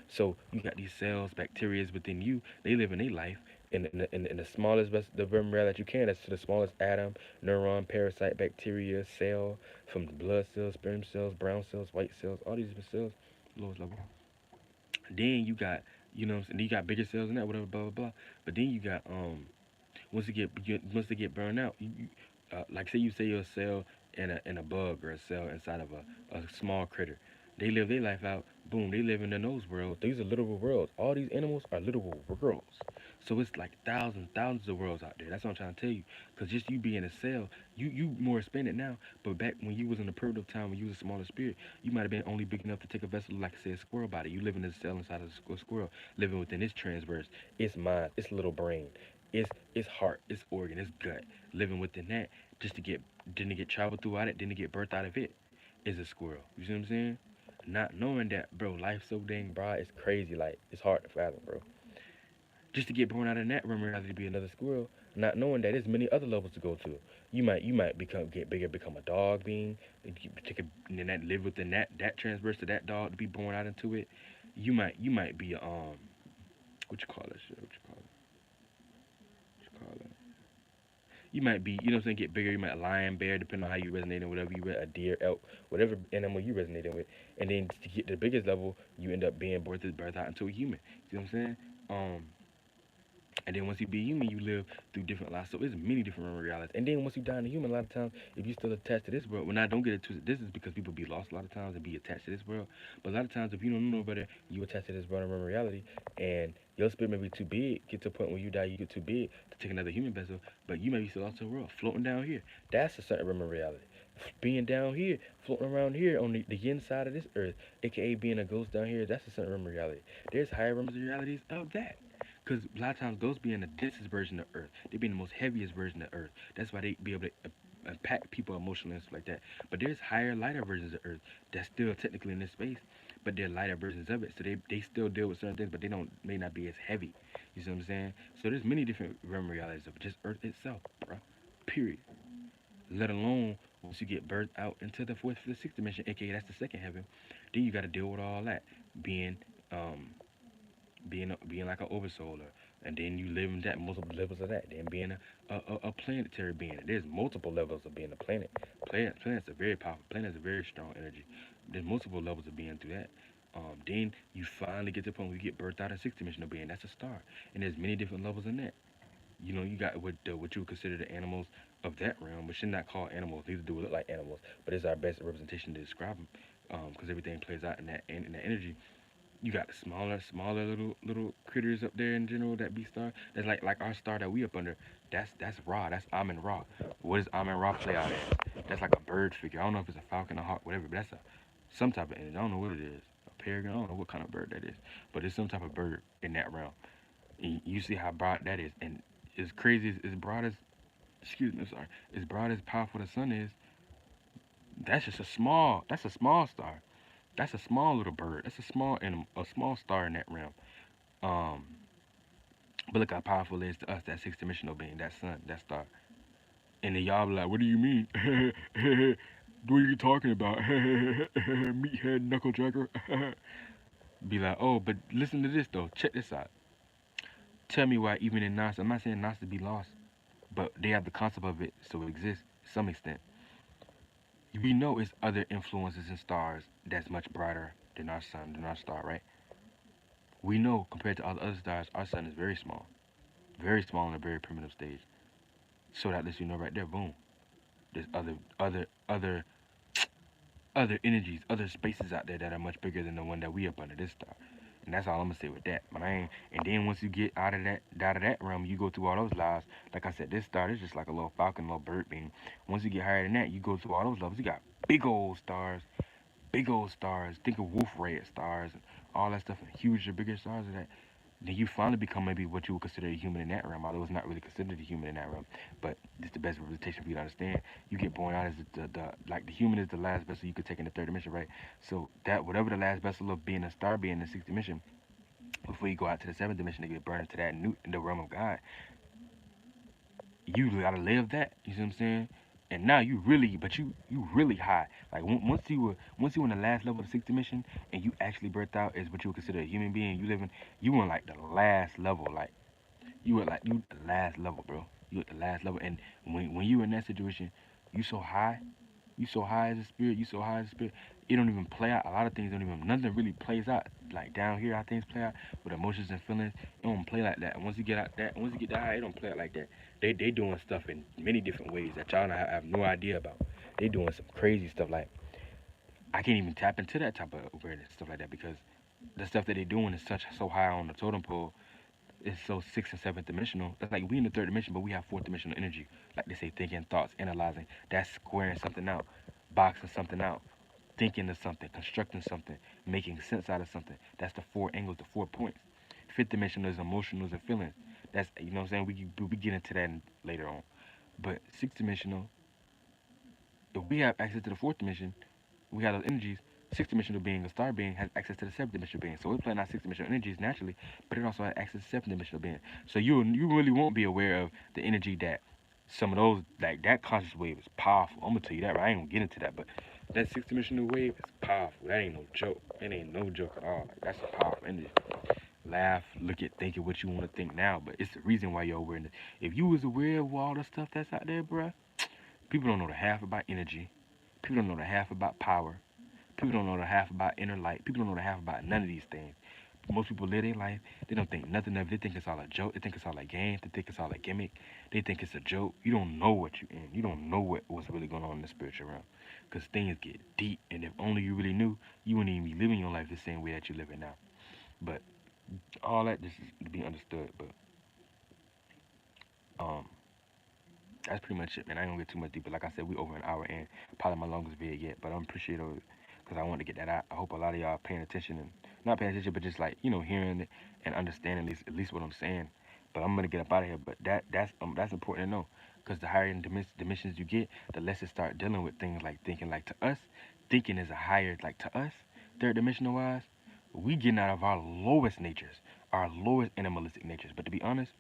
So you got these cells, bacteria within you. They live in their life in the smallest the vertebrae that you can. That's to the smallest atom, neuron, parasite, bacteria, cell, from the blood cells, sperm cells, brown cells, white cells, all these different cells, lowest level. Then you got, and you got bigger cells than that, whatever, blah blah blah. But then you got once they get burned out, like say you're a cell in a bug or a cell inside of a small critter. They live their life out. Boom, they live in those worlds. These are literal worlds. All these animals are literal worlds. So it's like thousands of worlds out there. That's what I'm trying to tell you. Cause just you being a cell, you more expanded now. But back when you was in the primitive time, when you was a smaller spirit, you might have been only big enough to take a vessel, like I said, a squirrel body. You live in a cell inside of a squirrel, living within its transverse, its mind, its little brain, its heart, its organ, its gut, living within that, just to get then to get traveled throughout it, then to get birthed out of it, is a squirrel. You see what I'm saying? Not knowing that, bro, life's so dang broad, it's crazy. Like it's hard to fathom, bro. Just to get born out of that realm reality to be another squirrel, not knowing that there's many other levels to go to. You might get bigger, become a dog being, and then that live within that transverse to that dog to be born out into it. You might be what you call that shit? What you call it? You might be, you know what I'm saying, get bigger. You might a lion, bear, depending on how you resonate and whatever a deer, elk, whatever animal you resonating with. And then to get to the biggest level, you end up being birthed out into a human. See what I'm saying? Um, and then once you be human, you live through different lives. So it's many different realities. And then once you die in a human, a lot of times, if you still attached to this world, when I don't get it twisted, this is because people be lost a lot of times and be attached to this world. But a lot of times, if you don't know better, you attach to this world and remember reality, and your spirit may be too big. Get to a point where you die, you get too big to take another human vessel, but you may be still lost to the world, floating down here. That's a certain remember reality. Being down here, floating around here on the inside of this earth, aka being a ghost down here, that's a certain remember reality. There's higher remember realities of that. Because a lot of times ghosts be in the densest version of Earth. They be in the most heaviest version of Earth. That's why they be able to impact people emotionally and stuff like that. But there's higher, lighter versions of Earth that's still technically in this space, but they're lighter versions of it. So they still deal with certain things, but they don't may not be as heavy. You see what I'm saying? So there's many different realm realities of just Earth itself, bro. Period. Let alone once you get birthed out into the fourth, fifth, sixth dimension, aka that's the second heaven. Then you got to deal with all that, being um being like an oversoul, and then you live in that multiple levels of that. Then being a planetary being. There's multiple levels of being a planet. Planets are very powerful. Planets are very strong energy. There's multiple levels of being through that. Then you finally get to the point where you get birthed out of sixth dimensional being. That's a star, and there's many different levels in that. You got what you would consider the animals of that realm, which should not call animals. Neither do we look like animals, but it's our best representation to describe them, because everything plays out in that energy. You got the smaller little critters up there in general that be star. That's like our star that we up under. That's Ra. That's Amen Ra. What does Amen Ra play out as? That's like a bird figure. I don't know if it's a falcon or hawk, whatever, but that's some type of energy. I don't know what it is. peregrine. I don't know what kind of bird that is, but it's some type of bird in that realm. And you see how broad that is, and as crazy as broad as, excuse me, sorry, as broad as powerful the sun is, that's just a small. That's a small star. That's a small little bird. That's a small animal, a small star in that realm. Um, but look how powerful it is to us, that sixth dimensional being, that sun, that star. And then y'all be like, what do you mean? What are you talking about? Meathead knuckle dragger. Be like, oh, but listen to this though. Check this out. Tell me why even in Gnostics, I'm not saying Gnostics be lost, but they have the concept of it, so it exists to some extent. We know it's other influences in stars that's much brighter than our sun, than our star, right? We know compared to all the other stars, our sun is very small in a very primitive stage. So that lets you know right there, boom. There's other energies, other spaces out there that are much bigger than the one that we up under this star. And that's all I'm gonna say with that. But I ain't. And then once you get out of that realm, you go through all those lives. Like I said, this star is just like a little falcon, little bird beam. Once you get higher than that, you go through all those levels. You got big old stars, big old stars. Think of wolf red stars and all that stuff, and huge, bigger stars of that. Then you finally become maybe what you would consider a human in that realm, although it's not really considered a human in that realm. But it's the best representation for you to understand. You get born out as the like the human is the last vessel you could take in the third dimension, right? So that whatever the last vessel of being a star being in the sixth dimension, before you go out to the seventh dimension to get burned into that new in the realm of God, you gotta live that. You see what I'm saying? And now you really, but you really high. Like once you in the last level of the sixth dimension, and you actually birthed out as what you would consider a human being. You in like the last level. Like you at the last level, bro. You at the last level, and when you in that situation, you so high. You so high as a spirit. You so high as a spirit. It don't even play out. A lot of things don't even. Nothing really plays out. Like down here, how things play out with emotions and feelings. It don't play like that. And once you get that high, it don't play out like that. They doing stuff in many different ways that y'all have no idea about. They doing some crazy stuff. Like I can't even tap into that type of awareness, stuff like that, because the stuff that they doing is such so high on the totem pole. It's so sixth and seventh dimensional. That's like we in the third dimension, but we have fourth dimensional energy. Like they say, thinking, thoughts, analyzing. That's squaring something out, boxing something out, thinking of something, constructing something, making sense out of something. That's the four angles, the 4 points. Fifth dimension is emotionals and feelings. That's, you know what I'm saying. We get into that later on. But sixth dimensional, if we have access to the fourth dimension, we have those energies. Sixth dimensional being, a star being, has access to the seventh dimensional being. So we're playing our sixth dimensional energies naturally, but it also has access to seventh dimensional being. So you really won't be aware of the energy that some of those, like that conscious wave is powerful. I'm gonna tell you that, right? I ain't gonna get into that, but that sixth dimensional wave is powerful. That ain't no joke. It ain't no joke at all. Like, that's a powerful energy. Laugh, look at, think of what you want to think now, but it's the reason why you're aware. If you was aware of all the stuff that's out there, bruh, people don't know the half about energy. People don't know the half about power. People don't know the half about inner light. People don't know the half about none of these things. Most people live their life. They don't think nothing of it. They think it's all a joke. They think it's all a game. They think it's all a gimmick. They think it's a joke. You don't know what you're in. You don't know what's really going on in the spiritual realm. Because things get deep. And if only you really knew, you wouldn't even be living your life the same way that you're living now. But all that just is to be understood. But um, that's pretty much it, man. I ain't gonna get too much deeper. Like I said, we over an hour in. Probably my longest video yet. But I'm appreciative of it because I wanted to get that out. I hope a lot of y'all paying attention and not paying attention, but just like hearing it and understanding at least what I'm saying. But I'm gonna get up out of here. But that's important to know because the higher dimensions you get, the less it start dealing with things like thinking. Like to us, thinking is a higher, like to us, third dimensional wise. We getting out of our lowest natures, our lowest animalistic natures. But to be honest,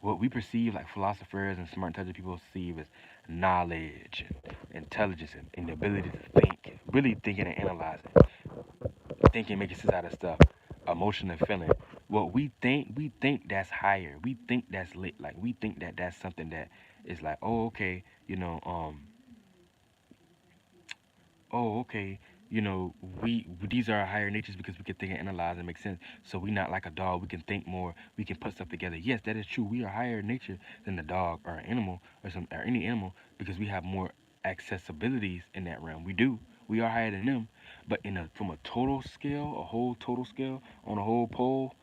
what we perceive, like philosophers and smart intelligent people perceive as knowledge and intelligence and the ability to think, really thinking and analyzing, thinking, making sense out of stuff, emotion and feeling. What we think that's higher. We think that's lit. Like we think that that's something that is like, oh, okay, oh, okay, we these are our higher natures because we can think and analyze and make sense. So we not like a dog. We can think more. We can put stuff together. Yes, that is true. We are higher nature than the dog or an animal or any animal because we have more accessibilities in that realm. We do. We are higher than them. But from a total scale, a whole total scale on a whole pole,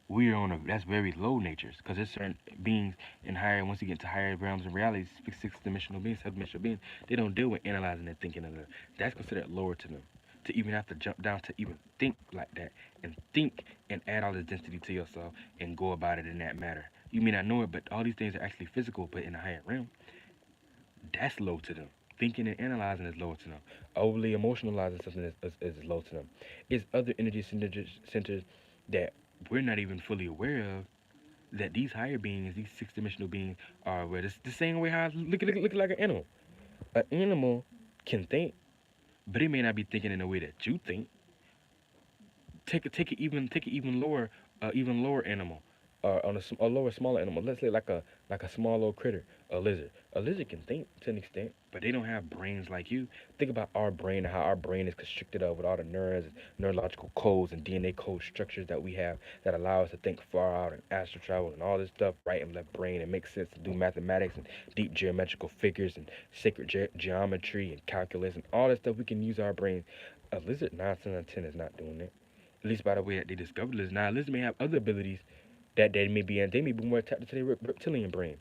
we are on that's very low natures because there's certain beings in higher, once you get to higher realms and realities, sixth dimensional beings, seventh dimensional beings, they don't deal with analyzing and thinking of it. That's considered lower to them. to even have to jump down to even think like that and think and add all this density to yourself and go about it in that matter. You may not know it, but all these things are actually physical, but in a higher realm, that's low to them. Thinking and analyzing is low to them. Overly emotionalizing something is low to them. It's other energy centers that we're not even fully aware of, that these higher beings, these six dimensional beings, are aware. It's the same way how I look like an animal. An animal can think, but it may not be thinking in the way that you think. Take it even lower, even lower animal, or on a lower smaller animal. Let's say like a small little critter, a lizard. A lizard can think to an extent, but they don't have brains like you. Think about our brain and how our brain is constricted up with all the neurons, and neurological codes, and DNA code structures that we have that allow us to think far out and astral travel and all this stuff, right and left brain, and make sense to do mathematics and deep geometrical figures and sacred geometry and calculus and all this stuff. We can use our brain. A lizard 9 out of 10 is not doing it, at least by the way that they discovered lizards. Now, lizards may have other abilities that they may be in. They may be more attached to their reptilian brain.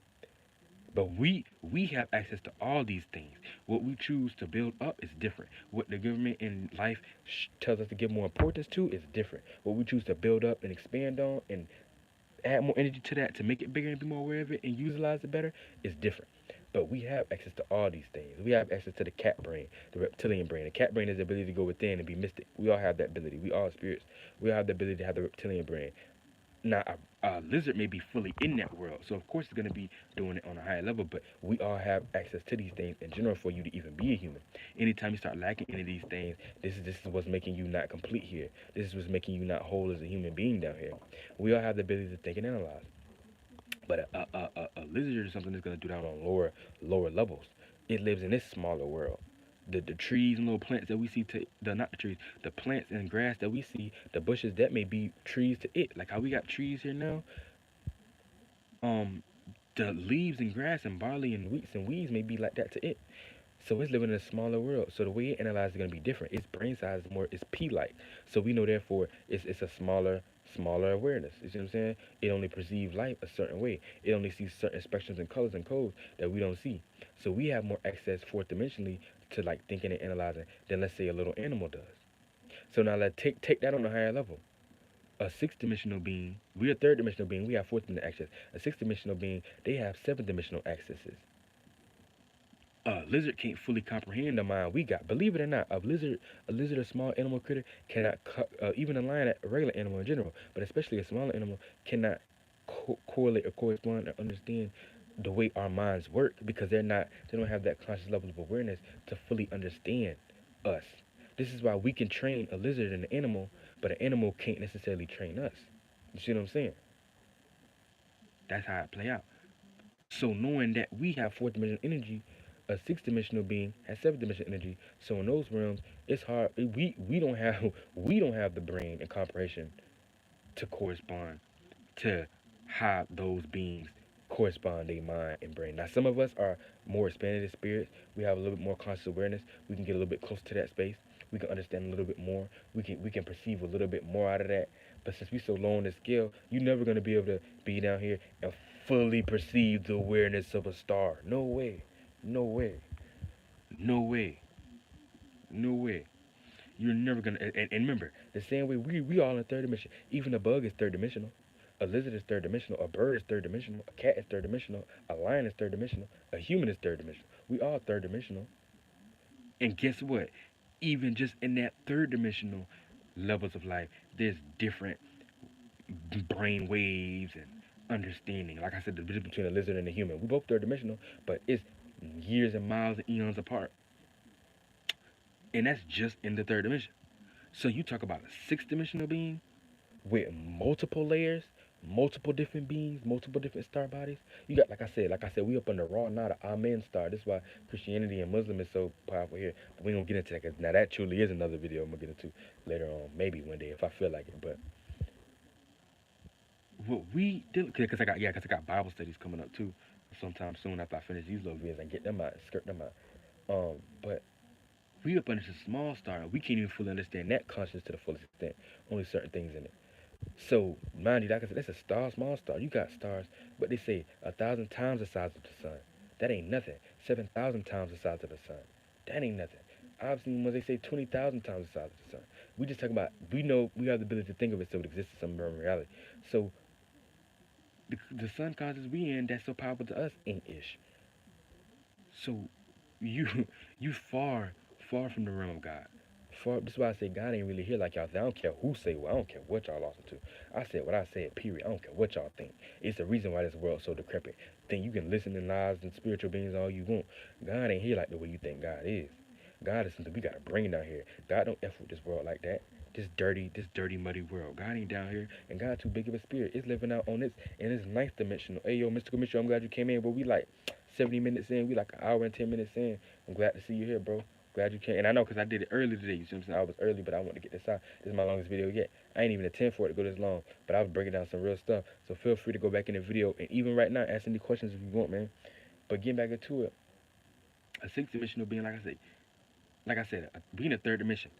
But we have access to all these things. What we choose to build up is different. What the government in life tells us to give more importance to is different. What we choose to build up and expand on and add more energy to that to make it bigger and be more aware of it and utilize it better is different. But we have access to all these things. We have access to the cat brain, the reptilian brain. The cat brain is the ability to go within and be mystic. We all have that ability. We all spirits. We all have the ability to have the reptilian brain. Now, a lizard may be fully in that world, so of course it's going to be doing it on a higher level, but we all have access to these things in general for you to even be a human. Anytime you start lacking any of these things, this is what's making you not complete here. This is what's making you not whole as a human being down here. We all have the ability to think and analyze. But a lizard is something that's going to do that on lower levels. It lives in this smaller world. The trees and little plants that we see, not the trees, the plants and grass that we see, the bushes, that may be trees to it. Like how we got trees here now. Um, the leaves and grass and barley and wheats and weeds may be like that to it. So it's living in a smaller world. So the way it analyzes is gonna be different. Its brain size is more, it's P-like. So we know therefore it's a smaller awareness. You see what I'm saying? It only perceives life a certain way. It only sees certain spectrums and colors and codes that we don't see. So we have more access fourth dimensionally to like thinking and analyzing than let's say a little animal does. So now let's take that on a higher level. A sixth dimensional being, we're a third dimensional being, we have fourth dimensional access. A sixth dimensional being, they have seventh dimensional accesses. A lizard can't fully comprehend the mind we got. Believe it or not, a lizard, a small animal critter, cannot, even a lion, a regular animal in general, but especially a smaller animal, cannot correlate or correspond or understand the way our minds work because they don't have that conscious level of awareness to fully understand us. This is why we can train a lizard and an animal, but an animal can't necessarily train us. You see what I'm saying? That's how it play out. So knowing that we have fourth dimensional energy, a sixth dimensional being has seventh dimensional energy. So in those realms, it's hard. We don't have we don't have the brain and comprehension to correspond to how those beings correspond their mind and brain. Now some of us are more expanded in spirits. We have a little bit more conscious awareness. We can get a little bit closer to that space. We can understand a little bit more. We can perceive a little bit more out of that. But since we so low on the scale, you're never gonna be able to be down here and fully perceive the awareness of a star. No way. No way. No way. No way. You're never gonna and remember, the same way we all in third dimension. Even a bug is third dimensional. A lizard is third dimensional. A bird is third dimensional. A cat is third dimensional. A lion is third dimensional. A human is third dimensional. We all third dimensional. And guess what? Even just in that third dimensional levels of life, there's different brain waves and understanding. Like I said, the difference between a lizard and a human. We both third dimensional, but it's years and miles and eons apart. And that's just in the third dimension. So you talk about a sixth dimensional being with multiple layers, multiple different beings, multiple different star bodies. You got, like I said, we up on the raw, not an Amen star. This is why Christianity and Muslim is so powerful here. But we don't get into that because now that truly is another video I'm gonna get into later on, maybe one day if I feel like it. But what we did, because I got Bible studies coming up too, sometime soon after I finish these little videos and get them out, skirt them out. But we up under a small star, and we can't even fully understand that consciousness to the fullest extent. Only certain things in it. So, mind you, like I said, that's a star, small star. You got stars, but they say 1,000 times the size of the sun. That ain't nothing. 7,000 times the size of the sun. That ain't nothing. I've seen ones they say 20,000 times the size of the sun. We just talk about, we know we have the ability to think of it so it exists in some reality. So the sun causes we in that's so powerful to us ain't ish. So you you far from the realm of God. Far, that's why I say God ain't really here like y'all say. I don't care who say what. I don't care what y'all lost to. I said what I said. Period. I don't care what y'all think. It's the reason why this world's so decrepit. Think you can listen to lies and spiritual beings all you want. God ain't here like the way you think God is. God is something we gotta bring down here. God don't f with this world like that. This dirty, muddy world. God ain't down here, and God too big of a spirit. It's living out on this in this ninth dimensional. Hey yo, Mystical Mission, I'm glad you came in. But we like 70 minutes in. We like an hour and 10 minutes in. I'm glad to see you here, bro. Glad you came. And I know because I did it early today. You see what I'm saying? I was early, but I want to get this out. This is my longest video yet. I ain't even intend for it to go this long, but I was breaking down some real stuff. So feel free to go back in the video and even right now ask any questions if you want, man. But getting back into it, a sixth dimensional being, like I said, being a third dimension.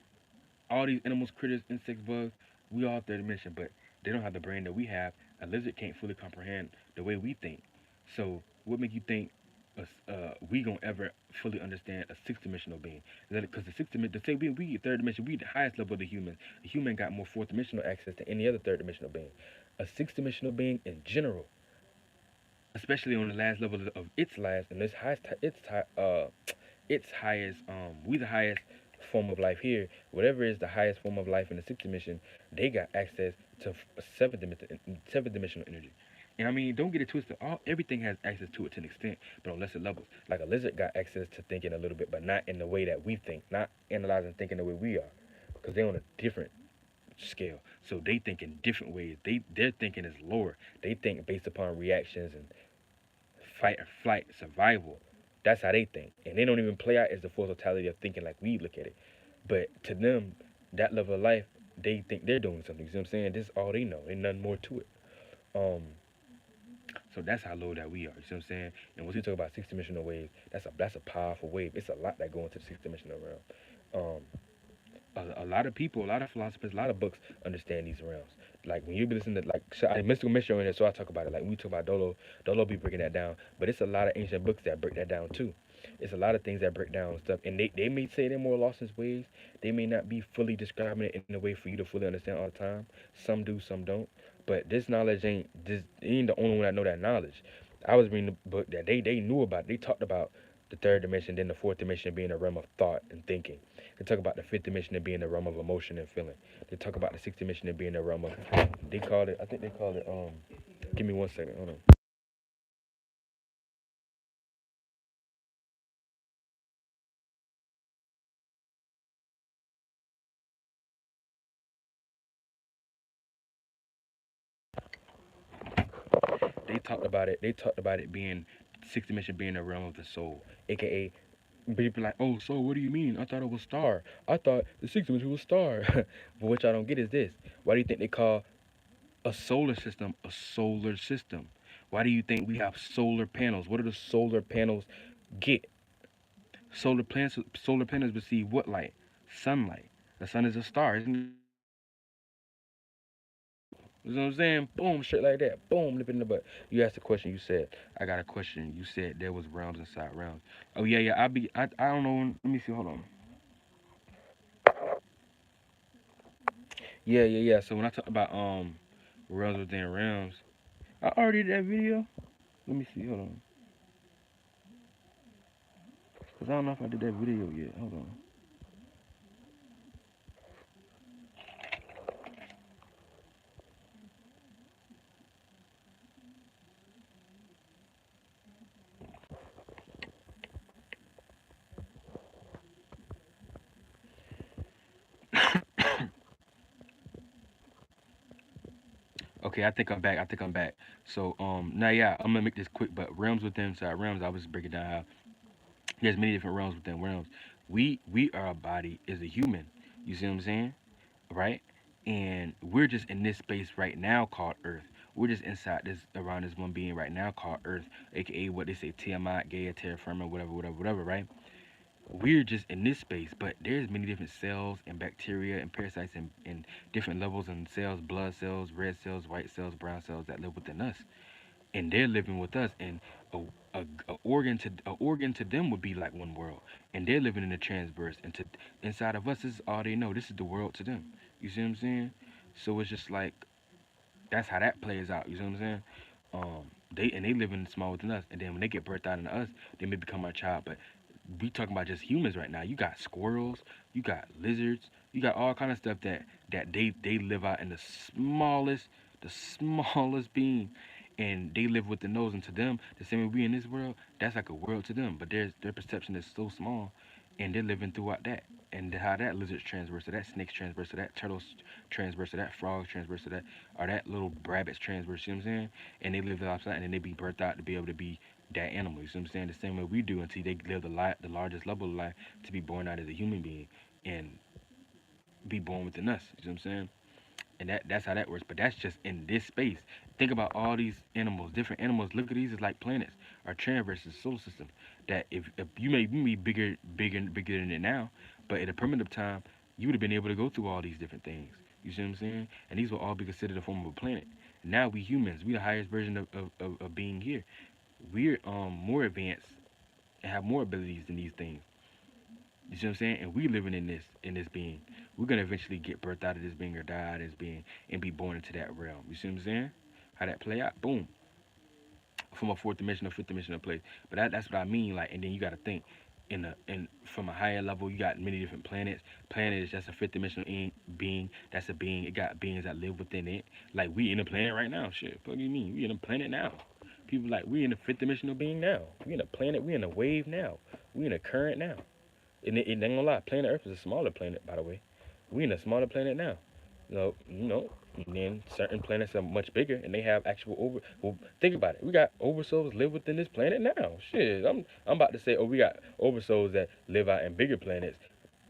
All these animals, critters, insects, bugs, we all third dimension, but they don't have the brain that we have. A lizard can't fully comprehend the way we think. So what make you think we gonna ever fully understand a sixth dimensional being? Because the sixth dimension, to say we third dimension, we the highest level of the human. The human got more fourth dimensional access to any other third dimensional being. A sixth dimensional being in general, especially on the last level of its last and its highest, we the highest form of life here. Whatever is the highest form of life in the sixth dimension, they got access to seventh dimensional energy. And I mean, don't get it twisted. Everything has access to it to an extent, but on lesser levels. Like a lizard got access to thinking a little bit, but not in the way that we think, not analyzing thinking the way we are, because they're on a different scale. So they think in different ways. Their thinking is lower. They think based upon reactions and fight or flight, survival. That's how they think. And they don't even play out as the full totality of thinking like we look at it. But to them, that level of life, they think they're doing something. You see what I'm saying? This is all they know. Ain't nothing more to it. Um, so that's how low that we are. You see what I'm saying? And once we talk about six dimensional waves, that's a powerful wave. It's a lot that go into the six dimensional realm. A lot of people, a lot of philosophers, a lot of books understand these realms. Like when you be listening to Mystical Mission in there, so I talk about it. Like when we talk about Dolo be breaking that down. But it's a lot of ancient books that break that down too. It's a lot of things that break down stuff, and they may say they're more lost in ways. They may not be fully describing it in a way for you to fully understand all the time. Some do, some don't. But this knowledge ain't the only one that know that knowledge. I was reading the book that they knew about. They talked about the third dimension, then the fourth dimension being a realm of thought and thinking. They talk about the fifth dimension as being the realm of emotion and feeling. They talk about the sixth dimension as being the realm of, they call it, I think they call it, give me 1 second, hold on. They talked about it being, sixth dimension being the realm of the soul, aka, people like, oh, soul, what do you mean? I thought it was star. I thought the sixth dimension was star. But what y'all don't get is this. Why do you think they call a solar system? Why do you think we have solar panels? What do the solar panels get? Solar panels receive what light? Sunlight. The sun is a star, isn't it? You know what I'm saying? Boom, shit like that. Boom, nip it in the butt. You asked a question. You said, I got a question. You said there was realms inside realms. Oh yeah, yeah. I don't know. Let me see. Hold on. Yeah, yeah, yeah. So when I talk about realms within realms, I already did that video. Let me see. Hold on. Cause I don't know if I did that video yet. Hold on. Okay, I think I'm back. I think I'm back. So now yeah, I'm gonna make this quick. But realms within inside realms, I was breaking down how there's many different realms within realms. We are a body is a human. You see what I'm saying? Right? And we're just in this space right now called Earth. We're just inside this around this one being right now called Earth, aka what they say Tiamat, Gaia, Terra Firma, whatever, whatever, whatever, right? We're just in this space, but there's many different cells and bacteria and parasites and different levels in cells, blood cells, red cells, white cells, brown cells that live within us. and they're living with us, and a, a organ to them would be like one world, and they're living in the transverse, and to inside of us, this is all they know. This is the world to them. You see what I'm saying? So it's just like that's how that plays out. You see what I'm saying? They live in small within us, and then when they get birthed out into us, they may become our child. But we talking about just humans right now. You got squirrels, you got lizards, you got all kind of stuff that they live out in the smallest being, and they live with the nose. And to them, the same way we in this world, that's like a world to them. But their perception is so small, and they're living throughout that. And how that lizard's transverse to that snake's transverse to that turtle's transverse to that frog's transverse to that, or that little rabbit's transverse. You know what I'm saying? And they live outside, and then they be birthed out to be able to be that animal. You see what I'm saying? The same way we do until they live the largest level of life to be born out as a human being and be born within us. You see what I'm saying? And that's how that works. But that's just in this space. Think about all these animals, different animals. Look at these as like planets or transverses, solar system. That if you may be bigger than it now, but at a primitive time, you would have been able to go through all these different things. You see what I'm saying? And these will all be considered a form of a planet. Now we humans, we the highest version of being here. We're more advanced and have more abilities than these things. You see what I'm saying? And we living in this being. We're gonna eventually get birthed out of this being or die out of this being and be born into that realm. You see what I'm saying? How that play out? Boom. From a fourth dimensional, fifth dimensional place. But that's what I mean. Like, and then you gotta think in from a higher level. You got many different planets. Planet is just a fifth dimensional being. That's a being. It got beings that live within it. Like we in a planet right now. Shit. What do you mean? We in a planet now. People like we in a fifth dimensional being now. We in a planet. We in a wave now. We in a current now. And it ain't gonna lie, planet Earth is a smaller planet, by the way. We in a smaller planet now. And then certain planets are much bigger, and they have actual over. Well, think about it. We got oversouls live within this planet now. Shit, I'm about to say, oh, we got oversouls that live out in bigger planets.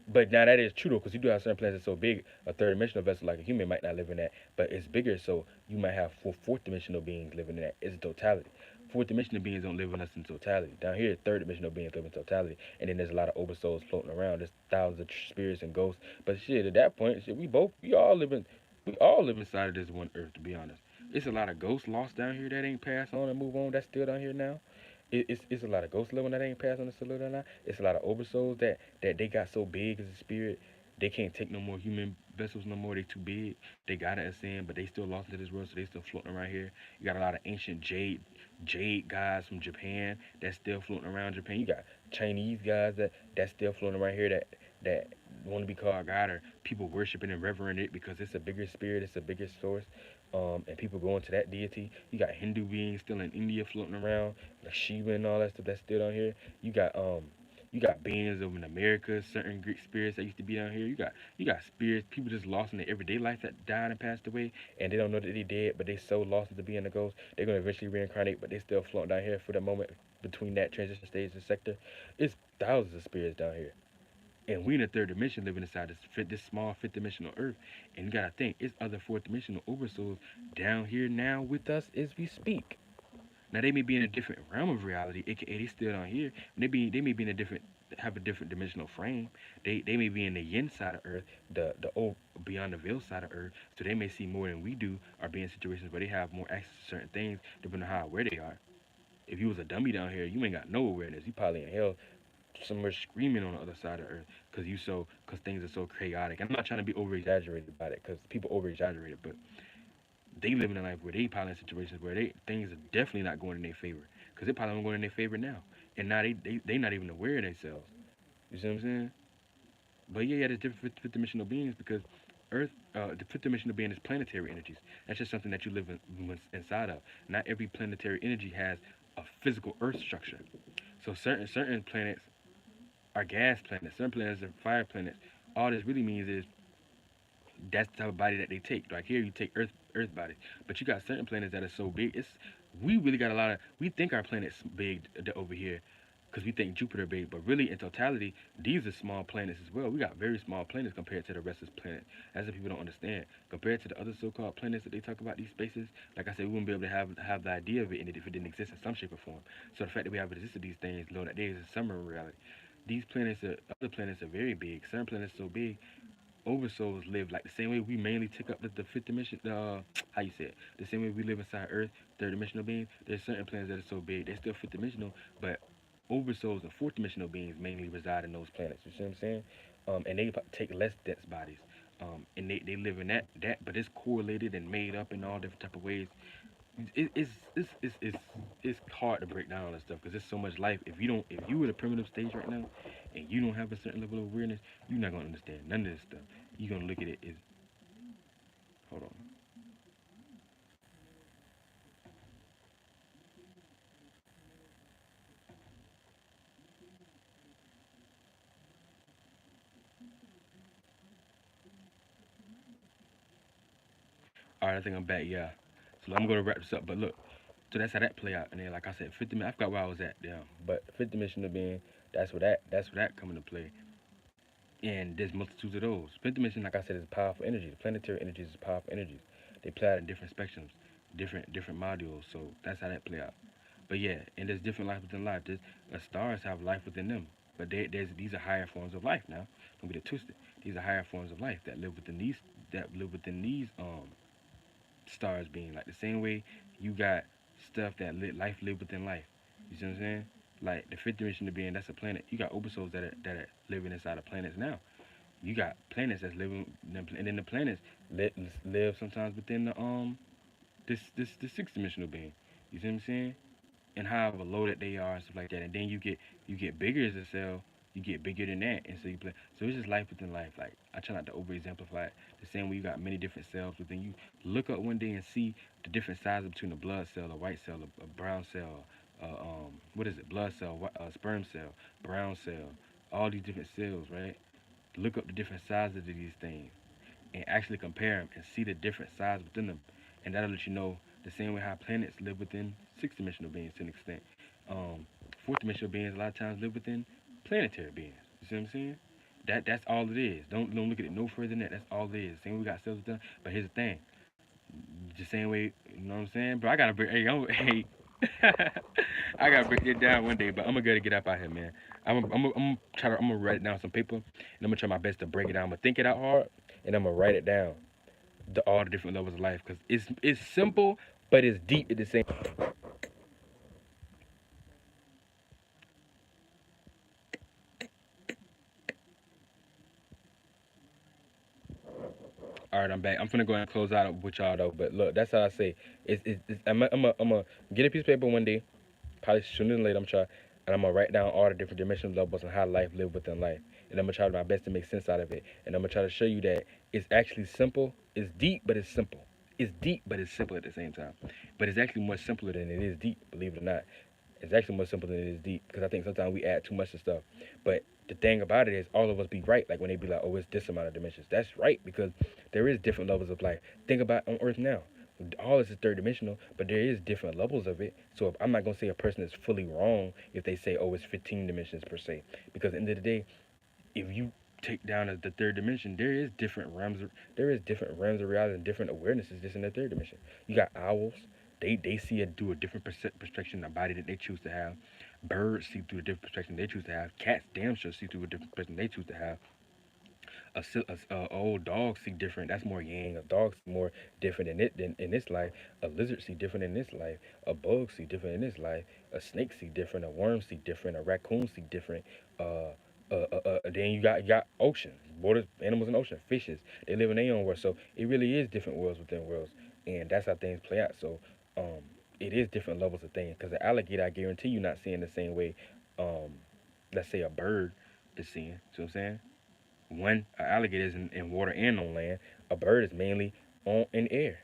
But now that is true though, because you do have certain planets that's so big, a third dimensional vessel like a human might not live in that, but it's bigger, so you might have fourth dimensional beings living in that. It's a totality. Fourth dimensional beings don't live in us in totality. Down here, third dimensional beings live in totality, and then there's a lot of oversouls floating around. There's thousands of spirits and ghosts. But shit, at that point, shit, we all live inside of this one Earth. To be honest, it's a lot of ghosts lost down here that ain't passed on and move on. That's still down here now. It's a lot of ghosts living that ain't passed on the still living now. It's a lot of oversouls that they got so big as a spirit, they can't take no more human vessels no more. They too big. They gotta ascend, but they still lost into this world, so they still floating around here. You got a lot of ancient jade guys from Japan that's still floating around Japan. You got Chinese guys that's still floating around here that want to be called God, or people worshiping and revering it because it's a bigger spirit, it's a bigger source. And people going to that deity. You got Hindu beings still in India floating around, like Shiva and all that stuff that's still down here. You got beings over in America, certain Greek spirits that used to be down here. You got spirits, people just lost in their everyday life that died and passed away, and they don't know that they dead, but they so lost into being the ghost, they're gonna eventually reincarnate, but they still floating down here for the moment between that transition stage and sector. It's thousands of spirits down here. And we in the third dimension living inside this small fifth dimensional earth. And you gotta think, it's other fourth dimensional oversouls down here now with us as we speak. Now they may be in a different realm of reality, aka they still down here. They may be in a different have a different dimensional frame. They may be in the yin side of Earth, the old beyond the veil side of Earth. So they may see more than we do, or be in situations where they have more access to certain things, depending on how aware they are. If you was a dummy down here, you ain't got no awareness. You probably in hell somewhere screaming on the other side of Earth because things are so chaotic. I'm not trying to be over exaggerated about it because people over exaggerate it, but they live in a life where they probably in situations where things are definitely not going in their favor because they probably not going in their favor now, and now they not even aware of themselves. You see what I'm saying? But yeah, there's different fifth dimensional beings because Earth, the fifth dimensional being is planetary energies. That's just something that you live inside of. Not every planetary energy has a physical Earth structure. So certain planets are gas planets. Certain planets are fire planets. All this really means is that's the type of body that they take. Like here, you take Earth bodies, but you got certain planets that are so big. We really got a lot of. We think our planet's big over here, because we think Jupiter big, but really in totality, these are small planets as well. We got very small planets compared to the rest of the planet. That's what people don't understand. Compared to the other so-called planets that they talk about, these spaces, like I said, we wouldn't be able to have the idea of it in it if it didn't exist in some shape or form. So the fact that we have existed these things, know that there is a summer reality. These planets are other planets are very big. Certain planets are so big oversouls live like the same way we mainly took up the fifth dimension. The how you say it? The same way we live inside Earth, third dimensional beings. There's certain planets that are so big they're still fifth dimensional, but oversouls and fourth dimensional beings mainly reside in those planets. You see what I'm saying? And they take less dense bodies. And they live in that, but it's correlated and made up in all different type of ways. It's hard to break down all that stuff because there's so much life. If you in a primitive stage right now, and you don't have a certain level of awareness, you're not gonna understand none of this stuff. You're gonna look at it as, hold on. All right, I think I'm back. Yeah. So I'm gonna wrap this up. But look, so that's how that play out. And then, like I said, 50 minutes. I forgot where I was at. Yeah. But fifth dimensional being, that's where that come into play. And there's multitudes of those. Fifth dimension, like I said, is powerful energy. The planetary energies is powerful energies. They play out in different spectrums, different modules. So that's how that play out. But yeah, and there's different life within life. Stars have life within them, but there's these are higher forms of life now. Don't get it twisted. These are higher forms of life that live within these stars being like the same way you got stuff life live within life. You see what I'm saying? Like the fifth dimension of being, that's a planet. You got oversouls that are living inside of planets now. You got planets that's living, and then the planets live, live sometimes within this sixth dimensional being. You see what I'm saying? And however low that they are and stuff like that. And then you get bigger as a cell, you get bigger than that, and so you play. So it's just life within life. Like I try not to over exemplify it. The same way you got many different cells within you. Look up one day and see the different sizes between a blood cell, a white cell, a brown cell, what is it? Blood cell, sperm cell, brown cell, all these different cells, right? Look up the different sizes of these things and actually compare them and see the different size within them, and that'll let you know the same way how planets live within six-dimensional beings to an extent. Fourth dimensional beings a lot of times live within planetary beings. You see what I'm saying? That's all it is. Don't look at it no further than that. That's all it is. Same way we got cells within. But here's the thing. The same way, you know what I'm saying? But I gotta break. Hey, hey. I gotta break it down one day. But I'm gonna get up out here, man. I'm gonna write it down some paper, and I'm gonna try my best to break it down. But think it out hard, and I'm gonna write it down. All the different levels of life, because it's simple, but it's deep at the same. All right, I'm back. I'm finna go ahead and close out with y'all though. But look, that's how I say. I'm get a piece of paper one day, probably sooner than later. I'm trying, and I'm gonna write down all the different dimensional levels and how life live within life, and I'm gonna try my best to make sense out of it. And I'm gonna try to show you that it's actually simple. It's deep, but it's simple. It's deep, but it's simple at the same time. But it's actually much simpler than it is deep. Believe it or not, it's actually much simpler than it is deep. Because I think sometimes we add too much to stuff. But the thing about it is, all of us be right. Like when they be like, "Oh, it's this amount of dimensions." That's right, because there is different levels of life. Think about on Earth now. All this is third dimensional, but there is different levels of it. So if, I'm not gonna say a person is fully wrong if they say, "Oh, it's 15 dimensions per se," because at the end of the day, if you take down as the third dimension, there is different realms of reality and different awarenesses just in the third dimension. You got owls. They see it through a different perspective, a body that they choose to have. Birds see through a different perspective they choose to have. Cats damn sure see through a different perspective they choose to have. A old dog see different. That's more yang. A dog see more different than in this life. A lizard see different in this life. A bug see different in this life. A snake see different. A worm see different. A raccoon see different. Then you got ocean, waters, animals in the ocean, fishes. They live in their own world. So it really is different worlds within worlds, and that's how things play out. So um, it is different levels of things. Because the alligator, I guarantee you, not seeing the same way. Um, let's say a bird is seeing. See what I'm saying? One alligator is in water and on land. A bird is mainly on in air,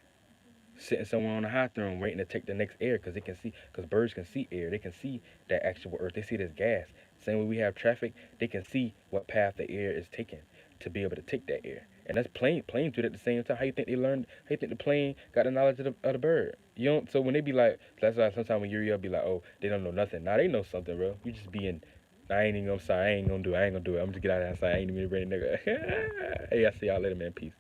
sitting somewhere on a high throne waiting to take the next air because they can see, because birds can see air. They can see that actual earth. They see this gas. Same way we have traffic, they can see what path the air is taking to be able to take that air. And that's planes do it at the same time. How you think they learned? How you think the plane got the knowledge of the bird? You don't. So when they be like, that's why sometimes when you're be like, oh, they don't know nothing. Nah, they know something, bro. You just being. I ain't even. I'm sorry. I ain't gonna do it. I'm just get out of that side. I ain't even ready, nigga. Hey, I see y'all later, man. Peace.